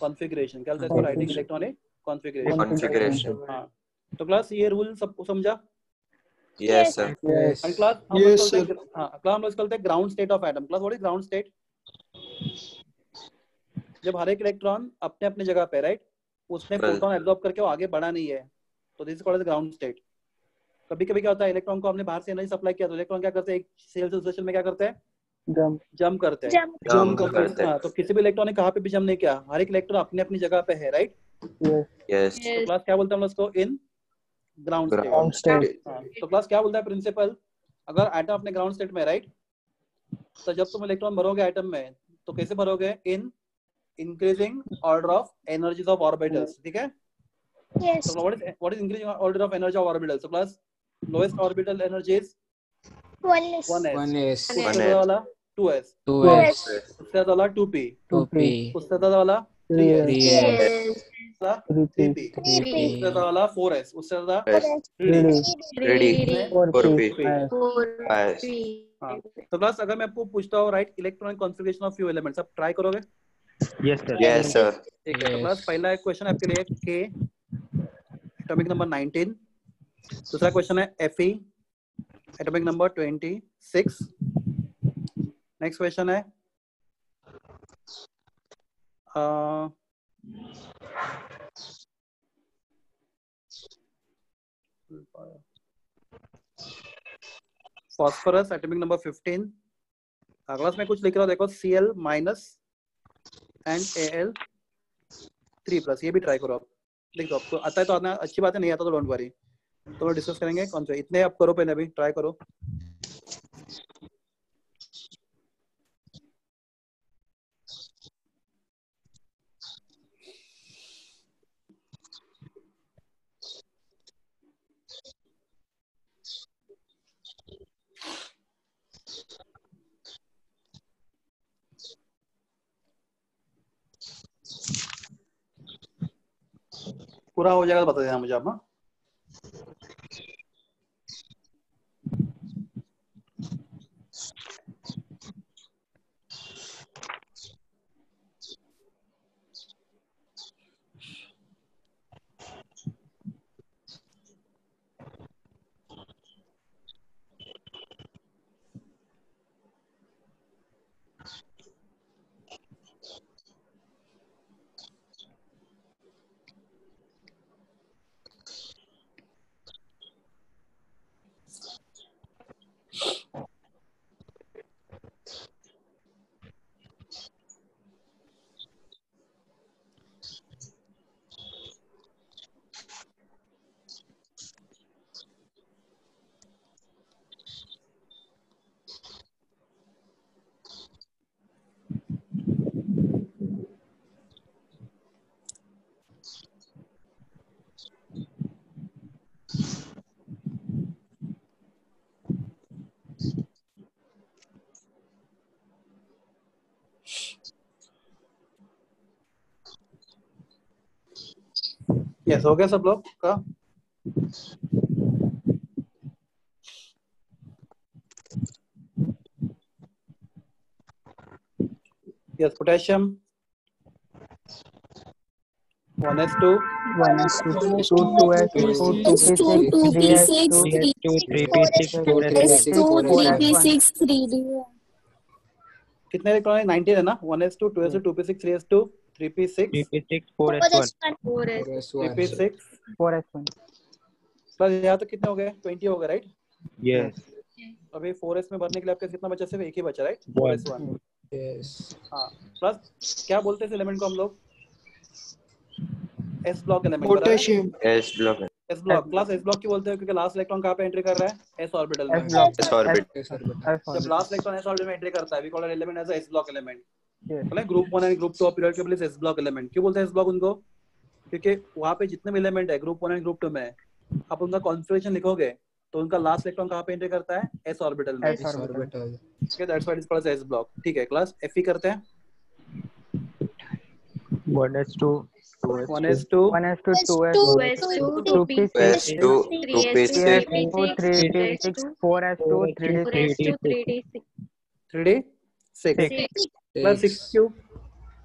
[SPEAKER 1] configuration. क्या बोलते हैं इसको? Writing electronic configuration. हाँ, तो क्लास ये रूल सबको समझा?
[SPEAKER 7] yes sir
[SPEAKER 1] एंड क्लास हम लोग बोलते हैं ground state of atom. Class what is ground state? जब हर एक इलेक्ट्रॉन अपने अपने जगह पे, राइट, उसने फोटोन एब्जॉर्ब करके वो आगे बढ़ा नहीं है, तो this is called as ground state. कभी कभी क्या होता है, इलेक्ट्रॉन को हमने बाहर से एनर्जी सप्लाई किया तो इलेक्ट्रॉन क्या करते हैं? एक सेल से दूसरे में क्या करते हैं? जंप करते हैं। हाँ, तो किसी भी इलेक्ट्रॉन ने कहाँ पे भी जंप नहीं किया, हर एक इलेक्ट्रॉन अपनी अपनी जगह पे है, राइट।
[SPEAKER 7] yes
[SPEAKER 1] तो क्लास क्या बोलते हैं हम उसको? In ground state. तो क्लास क्या बोलता है प्रिंसिपल? अगर एटम अपने ग्राउंड स्टेट में, राइट, तो जब तुम इलेक्ट्रॉन भरोगे एटम में तो कैसे भरोगे? In increasing order of energies of orbitals, ठीक है। तो what is increasing order of energy of orbitals? तो class lowest orbital energy is 1s,
[SPEAKER 3] 1s
[SPEAKER 1] वाला 2s,
[SPEAKER 3] 2s
[SPEAKER 1] उससे वाला 2p,
[SPEAKER 3] 2p
[SPEAKER 1] उससे वाला 3s,
[SPEAKER 3] 3s
[SPEAKER 1] 3p,
[SPEAKER 3] 3p
[SPEAKER 1] उससे वाला 4s, उससे वाला
[SPEAKER 7] 3d 4p 5
[SPEAKER 1] हाँ। तो क्लास अगर मैं आपको पूछता हूँ right electronic configuration of few elements, आप ट्राई करोगे?
[SPEAKER 7] yes sir
[SPEAKER 1] ठीक है। तो क्लास पहला एक क्वेश्चन आपके लिए के एटॉमिक नंबर 19, दूसरा क्वेश्चन है Fe atomic number 26, next question है फॉस्फोरस एटॉमिक नंबर 15। क्लास में कुछ लिख रहा हूँ, देखो Cl- एंड Al3+, ये भी ट्राई करो आप, लिख दो। आपको आता है तो आना, अच्छी बात है, नहीं आता तो डोंट वरी। तो डिस्कस करेंगे कौन से इतने आप करो पहले, अभी ट्राई करो। पूरा हो जाएगा तो बता देना मुझे आप। हाँ यस, हो गया सब लोग का? Yes, potassium 1s2
[SPEAKER 5] 1s2 2s2 2p6 3s2
[SPEAKER 2] 3p6 3d।
[SPEAKER 1] कितने इलेक्ट्रॉन है? 19 है ना? 1s2 2s2 2p6 3s2 3p6 3p6
[SPEAKER 5] 4s1
[SPEAKER 1] plus यहाँ तो कितने हो गए? 20 हो गए, राइट?
[SPEAKER 7] Yes.
[SPEAKER 1] अभी 4s में भरने के लिए आपके कितना बचा? सिर्फ एक ही बचा, राइट? 4s1।
[SPEAKER 3] यस।
[SPEAKER 1] हाँ, प्लस क्या बोलते हैं इस एलिमेंट को हम लोग? S block element.
[SPEAKER 9] Potassium
[SPEAKER 7] S block.
[SPEAKER 1] S block. Class S block क्यों बोलते हैं? क्योंकि लास्ट इलेक्ट्रॉन कहाँ पे एंट्री कर रहा है? एस ऑर्बिटल में।
[SPEAKER 5] s block
[SPEAKER 7] S orbit.
[SPEAKER 1] जब लास्ट इलेक्ट्रॉन एस ऑर्बिटल में एंट्री करता है, we call that element as S block element.
[SPEAKER 5] yes
[SPEAKER 1] बोले group 1 and group 2 of periodic table is S block element. क्यों बोलते हैं एस ब्लॉक उनको? क्योंकि वहां पे जितने भी एलिमेंट है ग्रुप 1 एंड ग्रुप 2 में, आप उनका कॉन्फिगरेशन लिखोगे तो उनका लास्ट इलेक्ट्रॉन कहाँ पे एंट्री करता है? एस ऑर्बिटल में।
[SPEAKER 5] s orbital
[SPEAKER 1] okay, that's why it is called S block. ठीक है क्लास, एफई करते हैं।
[SPEAKER 7] 1s2
[SPEAKER 1] 1s2
[SPEAKER 5] 1s2 2s2 2p6
[SPEAKER 7] 2s2 2p6
[SPEAKER 5] 3s2 3p6 4s2 3d6
[SPEAKER 1] 3d6 plus 6 क्यों?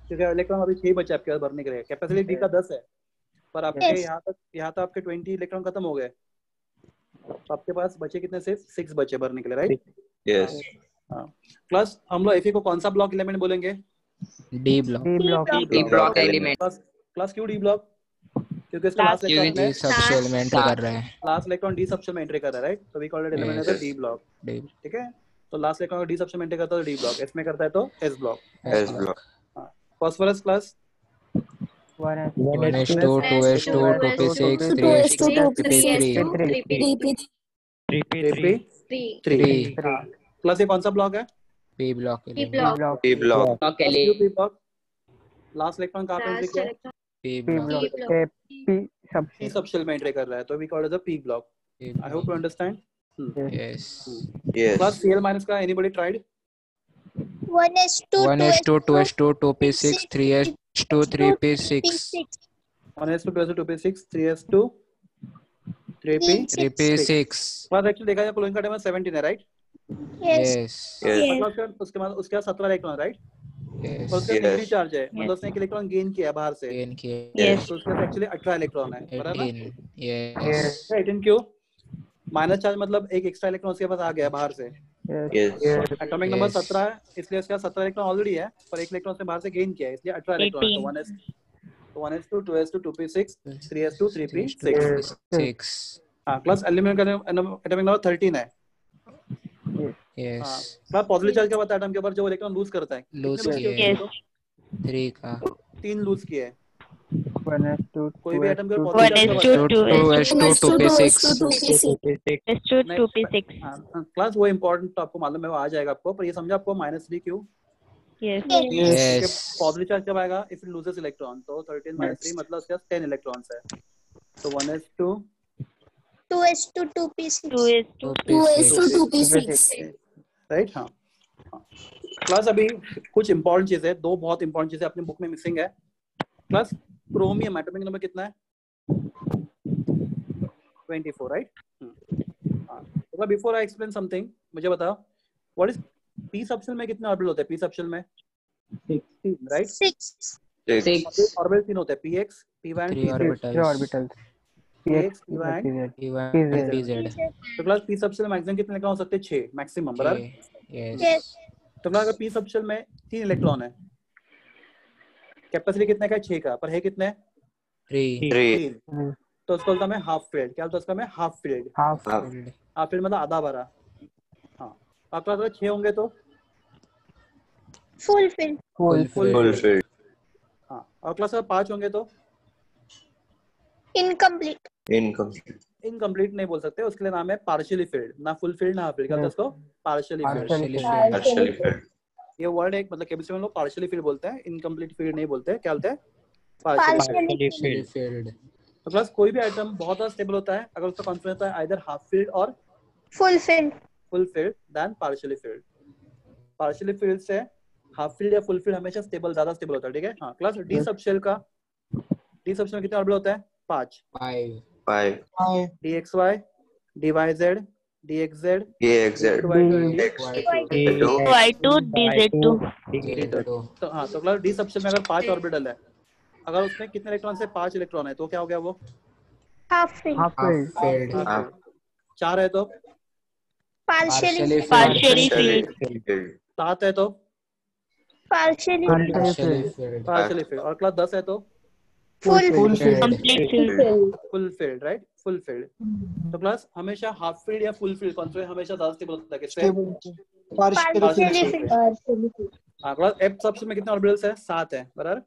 [SPEAKER 1] क्योंकि इलेक्ट्रॉन अभी 6 बचे आपके पास भरने के लिए। कैपेसिटी डी का 10 है, पर आपके यहाँ तक आपके 20 इलेक्ट्रॉन खत्म हो गए, तो आपके पास बचे कितने? सिर्फ 6 बचे भरने के लिए, राइट?
[SPEAKER 7] Yes.
[SPEAKER 1] हाँ। प्लस हम लोग एफई को कौन सा ब्लॉक एलिमेंट बोलेंगे?
[SPEAKER 3] D block.
[SPEAKER 4] D block element.
[SPEAKER 1] Plus क्यों डी ब्लॉक? क्योंकि इसका लास्ट
[SPEAKER 3] क्योंकि
[SPEAKER 1] इलेक्ट्रॉन
[SPEAKER 3] डी सबशेल में एंटर कर रहा है।
[SPEAKER 1] लास्ट इलेक्ट्रॉन डी सबशेल में एंट्री कर रहा है, राइट? तो we call it element as a D block. ठीक है, तो लास्ट इलेक्ट्रॉन डी सबशेल में एंट्री करता है तो डी ब्लॉक, इसमें करता है तो S block.
[SPEAKER 7] S block.
[SPEAKER 1] Phosphorus class
[SPEAKER 3] 1s2 2s2 2p6 3p3
[SPEAKER 1] 3 plus ये कौन सा ब्लॉक है?
[SPEAKER 3] P block
[SPEAKER 7] P block.
[SPEAKER 1] P block. Last electron कहाँ पे एंट्री किया?
[SPEAKER 3] P
[SPEAKER 5] p
[SPEAKER 3] block.
[SPEAKER 5] block p
[SPEAKER 1] P subshell में एंट्री कर रहा है, तो we call it as a P block. I hope you understand.
[SPEAKER 3] Yes.
[SPEAKER 7] Yes.
[SPEAKER 1] Plus Cl minus का anybody tried?
[SPEAKER 3] 1s2 2s2 2p6 3s2 3p6
[SPEAKER 1] 1s2 2s2 2p6 3s2 3p6
[SPEAKER 3] 3p6
[SPEAKER 1] plus actually देखा जाए chlorine का time 17 है, right?
[SPEAKER 3] Yes.
[SPEAKER 7] Yes.
[SPEAKER 1] उसके बाद उसके बाद 17 electron, right?
[SPEAKER 3] Yes.
[SPEAKER 1] और उसका
[SPEAKER 7] Yes.
[SPEAKER 1] डिग्री चार्ज है, मतलब उसने एक इलेक्ट्रॉन गेन किया है बाहर से,
[SPEAKER 3] गेन किया
[SPEAKER 7] Yes.
[SPEAKER 1] तो उसके पास एक्चुअली 18 इलेक्ट्रॉन है, बराबर?
[SPEAKER 3] 18। यस।
[SPEAKER 1] 18 क्यों? माइनस चार्ज मतलब एक एक्स्ट्रा इलेक्ट्रॉन उसके पास आ गया बाहर से।
[SPEAKER 7] Yes.
[SPEAKER 1] Atomic number
[SPEAKER 3] Yes.
[SPEAKER 1] 17 है, इसलिए उसका 17 इलेक्ट्रॉन ऑलरेडी है, पर एक इलेक्ट्रॉन से बाहर से गेन किया है, इसलिए 18 इलेक्ट्रॉन है। तो 1s2 2s2 2p6 3s2 3p6।
[SPEAKER 3] 6।
[SPEAKER 1] हाँ, प्लस एलिमेंट का एटॉमिक नंबर 13 है।
[SPEAKER 3] यस।
[SPEAKER 1] प्लस पॉजिटिव चार्ज क्या होता है एटम के ऊपर जो इलेक्ट्रॉन लूज करता है?
[SPEAKER 3] लूज
[SPEAKER 1] कितने
[SPEAKER 3] किए
[SPEAKER 1] लूज
[SPEAKER 3] 3 का
[SPEAKER 1] 3 लूज किए हैं। कोई भी एटम के ऊपर
[SPEAKER 8] 1:2p6
[SPEAKER 1] क्लास वो इम्पोर्टेंट तो आपको मालूम है, वो आ जाएगा आपको, पर ये समझा आपको -3 क्यों?
[SPEAKER 8] Yes.
[SPEAKER 3] Yes.
[SPEAKER 1] पॉजिटिव चार्ज कब आएगा? इफ इट लूजेस इलेक्ट्रॉन, तो 13 - 3 मतलब उसके पास 10 इलेक्ट्रॉन्स है, तो
[SPEAKER 2] 2s2 2p6
[SPEAKER 8] 2:2p6
[SPEAKER 1] राइट। हाँ क्लास, अभी कुछ इंपॉर्टेंट चीज है, दो बहुत इंपॉर्टेंट चीजें अपनी बुक में मिसिंग है क्लास। क्रोमियम एटॉमिक नंबर कितना है? 24, राइट। तो बिफोर आई एक्सप्लेन समथिंग, मुझे बताओ व्हाट इज पी सबशेल में कितने ऑर्बिटल होते हैं? पी सबशेल में 16, राइट।
[SPEAKER 2] 6
[SPEAKER 1] ऑर्बिटल 3 होते हैं, px py and
[SPEAKER 3] 3
[SPEAKER 1] pz,
[SPEAKER 3] orbitals.
[SPEAKER 1] px py and
[SPEAKER 3] P1
[SPEAKER 1] pz।
[SPEAKER 3] PZ.
[SPEAKER 1] तो क्लास पी सबशेल में मैक्सिमम कितने इलेक्ट्रॉन हो सकते हैं? 6 मैक्सिमम, बराबर।
[SPEAKER 3] Yes.
[SPEAKER 1] तो क्लास अगर पी सबशेल में 3 इलेक्ट्रॉन है, कैपेसिटी कितने का है? 6 का, पर है कितने?
[SPEAKER 3] 3.
[SPEAKER 1] 3। तो उसको बोलता है हाफ फील्ड। क्या बोलता है उसका? मैं half field.
[SPEAKER 3] Field.
[SPEAKER 1] Half field मतलब आधा भरा। हाँ, और क्लास अगर 6 होंगे तो
[SPEAKER 2] full fill
[SPEAKER 3] Full
[SPEAKER 1] full
[SPEAKER 3] field.
[SPEAKER 1] Field. हाँ, और क्लास अगर 5 होंगे तो
[SPEAKER 2] incomplete
[SPEAKER 7] Incomplete.
[SPEAKER 1] इनकम्प्लीट नहीं बोल सकते, उसके लिए नाम है पार्शियली फील्ड, ना फुल फील्ड ना हाफ फील्ड। क्या बोलते हैं उसको? Partially field.
[SPEAKER 3] Partially filled.
[SPEAKER 7] Partially filled.
[SPEAKER 1] ये वर्ड एक मतलब केमिस्ट्री में लोग पार्शियली फील्ड बोलते हैं, इनकम्प्लीट फील्ड नहीं बोलते। क्या बोलते हैं?
[SPEAKER 2] partially
[SPEAKER 3] Partially filled.
[SPEAKER 1] तो क्लास कोई भी आइटम बहुत ज्यादा स्टेबल होता है अगर उसका कॉन्फिडेंस होता है आइदर हाफ फील्ड और
[SPEAKER 2] full fill
[SPEAKER 1] full filled than partially filled. Partially filled से हाफ फील्ड या फुल फील्ड हमेशा स्टेबल, ज्यादा स्टेबल होता है, ठीक है। हाँ क्लास, डी सबशेल का, डी सबशेल में कितने ऑर्बिटल होते हैं? 5।
[SPEAKER 3] 5.
[SPEAKER 7] 5.
[SPEAKER 1] dxy dyz dxz
[SPEAKER 7] AXZ.
[SPEAKER 8] Y2 DZ2
[SPEAKER 3] Z2.
[SPEAKER 1] तो हाँ, तो क्लास डी सबशेल में अगर 5 ऑर्बिटल है, अगर उसमें कितने इलेक्ट्रॉन से 5 इलेक्ट्रॉन है तो क्या हो गया? वो
[SPEAKER 2] half fill
[SPEAKER 3] Half filled.
[SPEAKER 1] 4 है तो
[SPEAKER 2] partially
[SPEAKER 3] Partially
[SPEAKER 8] Partially
[SPEAKER 3] filled.
[SPEAKER 8] filled
[SPEAKER 1] 7 है तो
[SPEAKER 2] partially
[SPEAKER 3] Partially filled.
[SPEAKER 1] Partially field, और क्लास 10 है तो
[SPEAKER 2] full
[SPEAKER 3] Filled.
[SPEAKER 8] complete filled
[SPEAKER 1] full field, right. Full field. तो क्लास हमेशा हाफ फील्ड या फुल फील्ड कॉन्सेप्ट हमेशा ज्यादा स्टेबल होता है, किससे?
[SPEAKER 2] partially filled
[SPEAKER 1] हाँ क्लास, एफ सबशेल में कितने ऑर्बिटल्स है? 7 है, बराबर।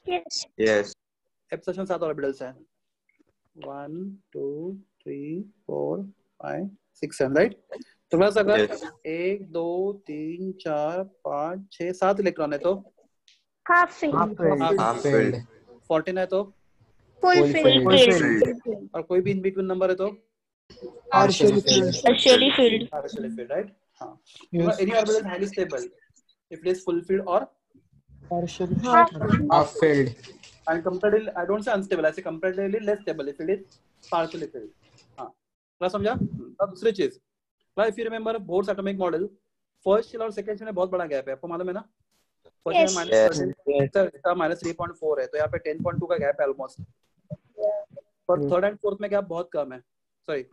[SPEAKER 2] yes
[SPEAKER 7] Yes.
[SPEAKER 1] एफ सबशेल में 7 ऑर्बिटल्स है, 1 2 3 4 5 6 7, राइट। तो क्लास अगर
[SPEAKER 7] Yes.
[SPEAKER 1] 1 2 3 4 5 6 7 इलेक्ट्रॉन है तो
[SPEAKER 2] half fill
[SPEAKER 7] Half filled.
[SPEAKER 1] 14 है तो,
[SPEAKER 2] full
[SPEAKER 3] Full
[SPEAKER 2] fill
[SPEAKER 7] Filled.
[SPEAKER 1] और कोई भी इन बिटवीन नंबर है तो
[SPEAKER 3] Partially filled.
[SPEAKER 8] partially filled
[SPEAKER 1] partially filled, right. हाँ, any orbital is highly stable if it is full filled और
[SPEAKER 3] Half filled.
[SPEAKER 1] and comparatively, I don't say unstable, I say comparatively less stable if it is partially filled। हाँ class समझा। अब दूसरी चीज class, if you remember Bohr's atomic model, first shell और second shell में बहुत बड़ा गैप है, आपको मालूम है ना? फर्स्ट शेल में -3.4 है, तो यहाँ पे 10.2 का गैप है ऑलमोस्ट, पर थर्ड एंड फोर्थ में गैप बहुत कम है, सॉरी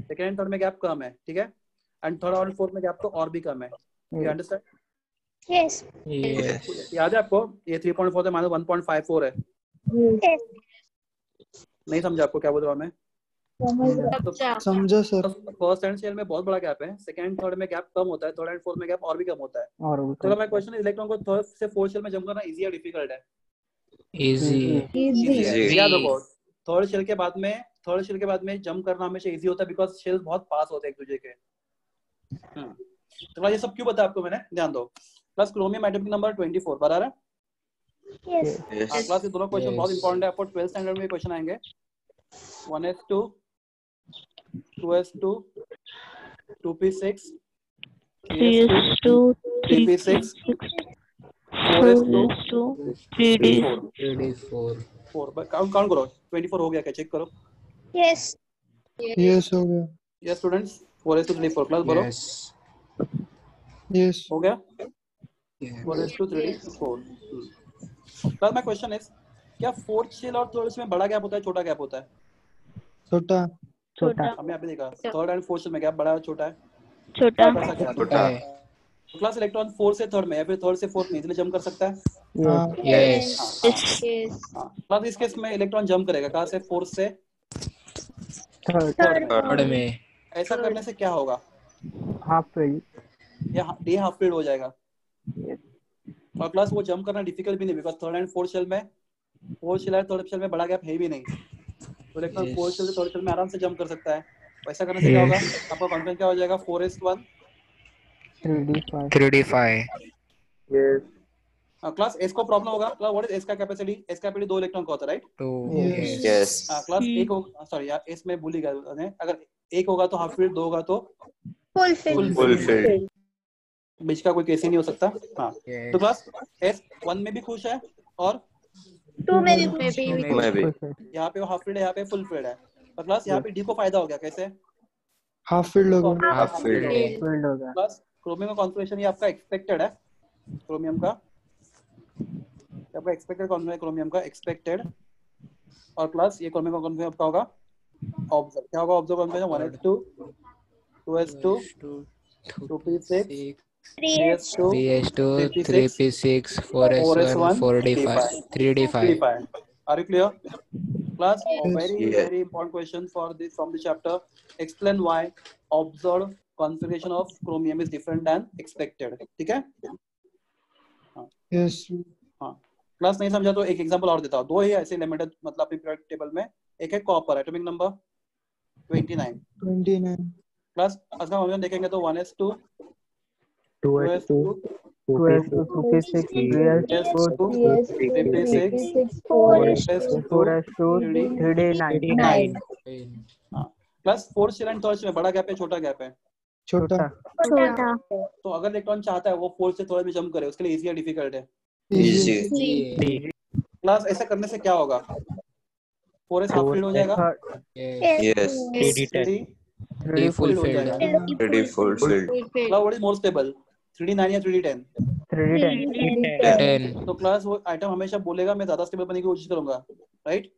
[SPEAKER 1] सेकंड एंड थर्ड में गैप कम है, ठीक है। एंड थर्ड और फोर्थ में गैप तो और भी कम है, यू अंडरस्टैंड?
[SPEAKER 2] yes
[SPEAKER 3] Yes.
[SPEAKER 1] याद है आपको? ये 3.4 से -1.54 है,
[SPEAKER 2] yes
[SPEAKER 1] नहीं समझा आपको क्या बोल रहा हूँ मैं?
[SPEAKER 9] समझा सर।
[SPEAKER 1] फर्स्ट एंड शेल में बहुत बड़ा गैप है, सेकंड थर्ड में गैप कम होता है, थर्ड एंड फोर्थ में गैप और भी कम होता है। तो मैं क्वेश्चन है, इलेक्ट्रॉन को थर्ड से फोर्थ शेल में जंप करना इजी या डिफिकल्ट है?
[SPEAKER 3] Easy.
[SPEAKER 7] Easy.
[SPEAKER 1] याद रखो, थर्ड शेल के बाद में जंप करना हमेशा इजी होता है, बिकॉज शेल्स बहुत पास होते हैं एक दूसरे के। तो ये सब क्यों बताया आपको मैंने, ध्यान दो। प्लस क्रोमियम एटॉमिक नंबर 24, बराबर है।
[SPEAKER 2] yes
[SPEAKER 7] Yes.
[SPEAKER 1] क्लास ये दोनों क्वेश्चन
[SPEAKER 3] Yes.
[SPEAKER 1] बहुत इंपॉर्टेंट है, आपको 12th स्टैंडर्ड में क्वेश्चन आएंगे। 1s2 2s2 2p6
[SPEAKER 8] 3s2
[SPEAKER 1] 3p6 4s2
[SPEAKER 8] 3d4
[SPEAKER 3] 3D4.
[SPEAKER 1] 4 count करो, 24 हो गया क्या? चेक करो।
[SPEAKER 2] yes
[SPEAKER 9] यस हो गया।
[SPEAKER 1] Yes students, 4s2 3d4 class बोलो,
[SPEAKER 3] Yes.
[SPEAKER 9] यस
[SPEAKER 1] हो गया?
[SPEAKER 3] Yeah.
[SPEAKER 1] 4s2 3d4। Class my question is, क्या फोर्थ शेल और थर्ड शेल में बड़ा गैप होता है, छोटा गैप होता है?
[SPEAKER 9] छोटा
[SPEAKER 8] छोटा
[SPEAKER 1] हमने अभी देखा थर्ड एंड फोर्थ शेल में गैप बड़ा है छोटा है?
[SPEAKER 8] छोटा
[SPEAKER 1] कैसा गैप?
[SPEAKER 7] छोटा।
[SPEAKER 1] तो क्लास इलेक्ट्रॉन 4 से थर्ड में या फिर थर्ड से फोर्थ में इजीली जंप कर सकता है।
[SPEAKER 9] हाँ
[SPEAKER 3] Yes.
[SPEAKER 1] हाँ क्लास इस केस में इलेक्ट्रॉन जंप करेगा कहाँ से? फोर्थ से
[SPEAKER 2] third
[SPEAKER 3] Third में.
[SPEAKER 1] ऐसा करने से क्या होगा?
[SPEAKER 5] हाफ फील्ड
[SPEAKER 1] या डी हाफ फील्ड हो जाएगा। और क्लास वो जंप करना डिफिकल्ट भी नहीं, because third and fourth shell में, फोर्थ शेल और थर्ड शेल में बड़ा गैप है भी नहीं, तो इलेक्ट्रॉन फोर्थ शेल से थर्ड शेल में आराम से जंप कर सकता है। वैसा करने से क्या होगा, आपका कॉन्फिडेंस क्या हो जाएगा, 4s1
[SPEAKER 3] 3d5
[SPEAKER 5] Yes.
[SPEAKER 1] Class S को प्रॉब्लम होगा, क्लास व्हाट इज एस का कैपेसिटी, एस कैपेसिटी 2 इलेक्ट्रॉन का होता है, राइट?
[SPEAKER 3] 2
[SPEAKER 9] Yes.
[SPEAKER 7] Yes.
[SPEAKER 1] क्लास एक होगा, सॉरी यार एस में भूल ही गया, अगर एक होगा तो हाफ फील्ड, 2 होगा तो
[SPEAKER 7] Fulfilled.
[SPEAKER 1] बीच का कोई केस ही नहीं हो सकता। हाँ,
[SPEAKER 3] Yes.
[SPEAKER 1] तो क्लास एस 1 में भी खुश है और
[SPEAKER 2] 2 में भी
[SPEAKER 7] Maybe.
[SPEAKER 1] यहाँ पे हाफ फील्ड है, यहाँ पे फुल फील्ड है, तो क्लास यहाँ पे डी को फायदा हो गया, कैसे?
[SPEAKER 9] हाफ फील्ड होगा।
[SPEAKER 7] Half filled.
[SPEAKER 5] Filled होगा।
[SPEAKER 1] क्लास क्रोमियम का कॉन्फ़िगरेशन ये आपका एक्सपेक्टेड है, क्रोमियम का आपका एक्सपेक्टेड कॉन्फ़िगरेशन क्रोमियम का एक्सपेक्टेड, और क्लास ये क्रोमियम का कॉन्फ़िगरेशन आपका होगा ऑब्जर्व, क्या होगा observe configuration 1s2 2s2 2p6 3s2
[SPEAKER 3] 3s2 3p6 4s1 4d5 3d5
[SPEAKER 1] Are you clear? Class, a very
[SPEAKER 7] Yes.
[SPEAKER 1] very important question for this from the chapter. Explain why observed configuration of chromium is different than expected. ठीक है?
[SPEAKER 9] Yes.
[SPEAKER 1] हाँ, class नहीं समझा तो एक example और देता हूँ, दो ही ऐसे एलिमेंट मतलब अपनी पीरियोडिक टेबल में, एक है कॉपर एटॉमिक नंबर 29,
[SPEAKER 9] 29.
[SPEAKER 1] क्लास आज का हम देखेंगे तो 1s2
[SPEAKER 5] 2s2 2s2 2p6 3s2
[SPEAKER 1] 3p6
[SPEAKER 2] 4s2
[SPEAKER 5] 4s2 3d9
[SPEAKER 1] हाँ, class fourth shell and third में बड़ा गैप है, छोटा गैप है?
[SPEAKER 9] छोटा.
[SPEAKER 2] छोटा
[SPEAKER 1] तो अगर इलेक्ट्रॉन चाहता है वो फोर्थ से थर्ड में जंप करे, उसके लिए इजी या डिफिकल्ट है?
[SPEAKER 7] Easy.
[SPEAKER 1] क्लास ऐसा करने से क्या होगा, 4s हाफ फील्ड हो जाएगा,
[SPEAKER 7] Yes.
[SPEAKER 3] 3d full
[SPEAKER 1] हो
[SPEAKER 3] filled
[SPEAKER 1] जाएगा।
[SPEAKER 7] Pretty fulfilled.
[SPEAKER 1] Class what is more stable, 3d9 या 3d10?
[SPEAKER 3] 10
[SPEAKER 1] तो क्लास वो आइटम हमेशा बोलेगा मैं ज्यादा स्टेबल बनने की कोशिश करूंगा, right?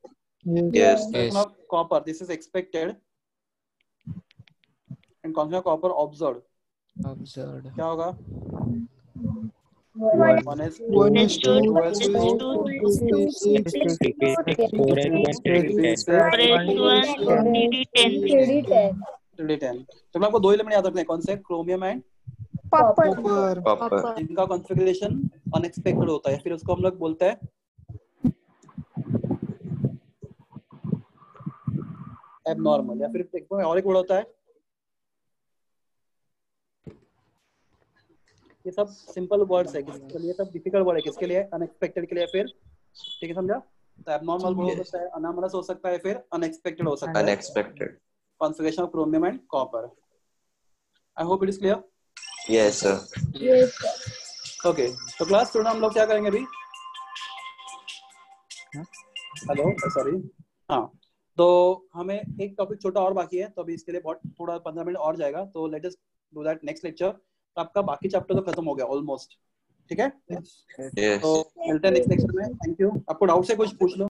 [SPEAKER 9] Yes.
[SPEAKER 7] Yes.
[SPEAKER 1] Copper this is expected and configuration copper observed
[SPEAKER 3] observed
[SPEAKER 1] क्या होगा, 1s2
[SPEAKER 9] 1s2
[SPEAKER 1] 2s2 3d10। तो मैं आपको दो एलिमेंट याद रखने हैं, कौन से, क्रोमियम एंड
[SPEAKER 2] कॉपर
[SPEAKER 7] Copper.
[SPEAKER 1] इनका कॉन्फ़िगरेशन अनएक्सपेक्टेड होता है, फिर उसको हम लोग बोलते हैं एबनॉर्मल, या फिर एक और एक वर्ड होता है, ये सब सिंपल वर्ड्स है, किसके लिए सब डिफिकल्ट वर्ड है, किसके लिए, अनएक्सपेक्टेड के लिए, फिर ठीक है समझा? तो एबनॉर्मल वर्ड हो सकता है, अनॉमलस हो सकता है, फिर अनएक्सपेक्टेड हो सकता है,
[SPEAKER 7] Unexpected.
[SPEAKER 1] Configuration of chromium and copper. I hope it is clear.
[SPEAKER 7] Yes, sir.
[SPEAKER 1] Okay, तो क्लास स्टूडेंट हम लोग क्या करेंगे अभी, हेलो सॉरी, हाँ, तो हमें एक टॉपिक छोटा और बाकी है, तो अभी इसके लिए बहुत थोड़ा 15 मिनट और जाएगा, तो let us do that next lecture. तो आपका बाकी चैप्टर तो खत्म हो गया ऑलमोस्ट, ठीक है?
[SPEAKER 7] Yes.
[SPEAKER 1] तो मिलते हैं नेक्स्ट लेक्चर में, थैंक यू। आपको डाउट है कुछ पूछ लो।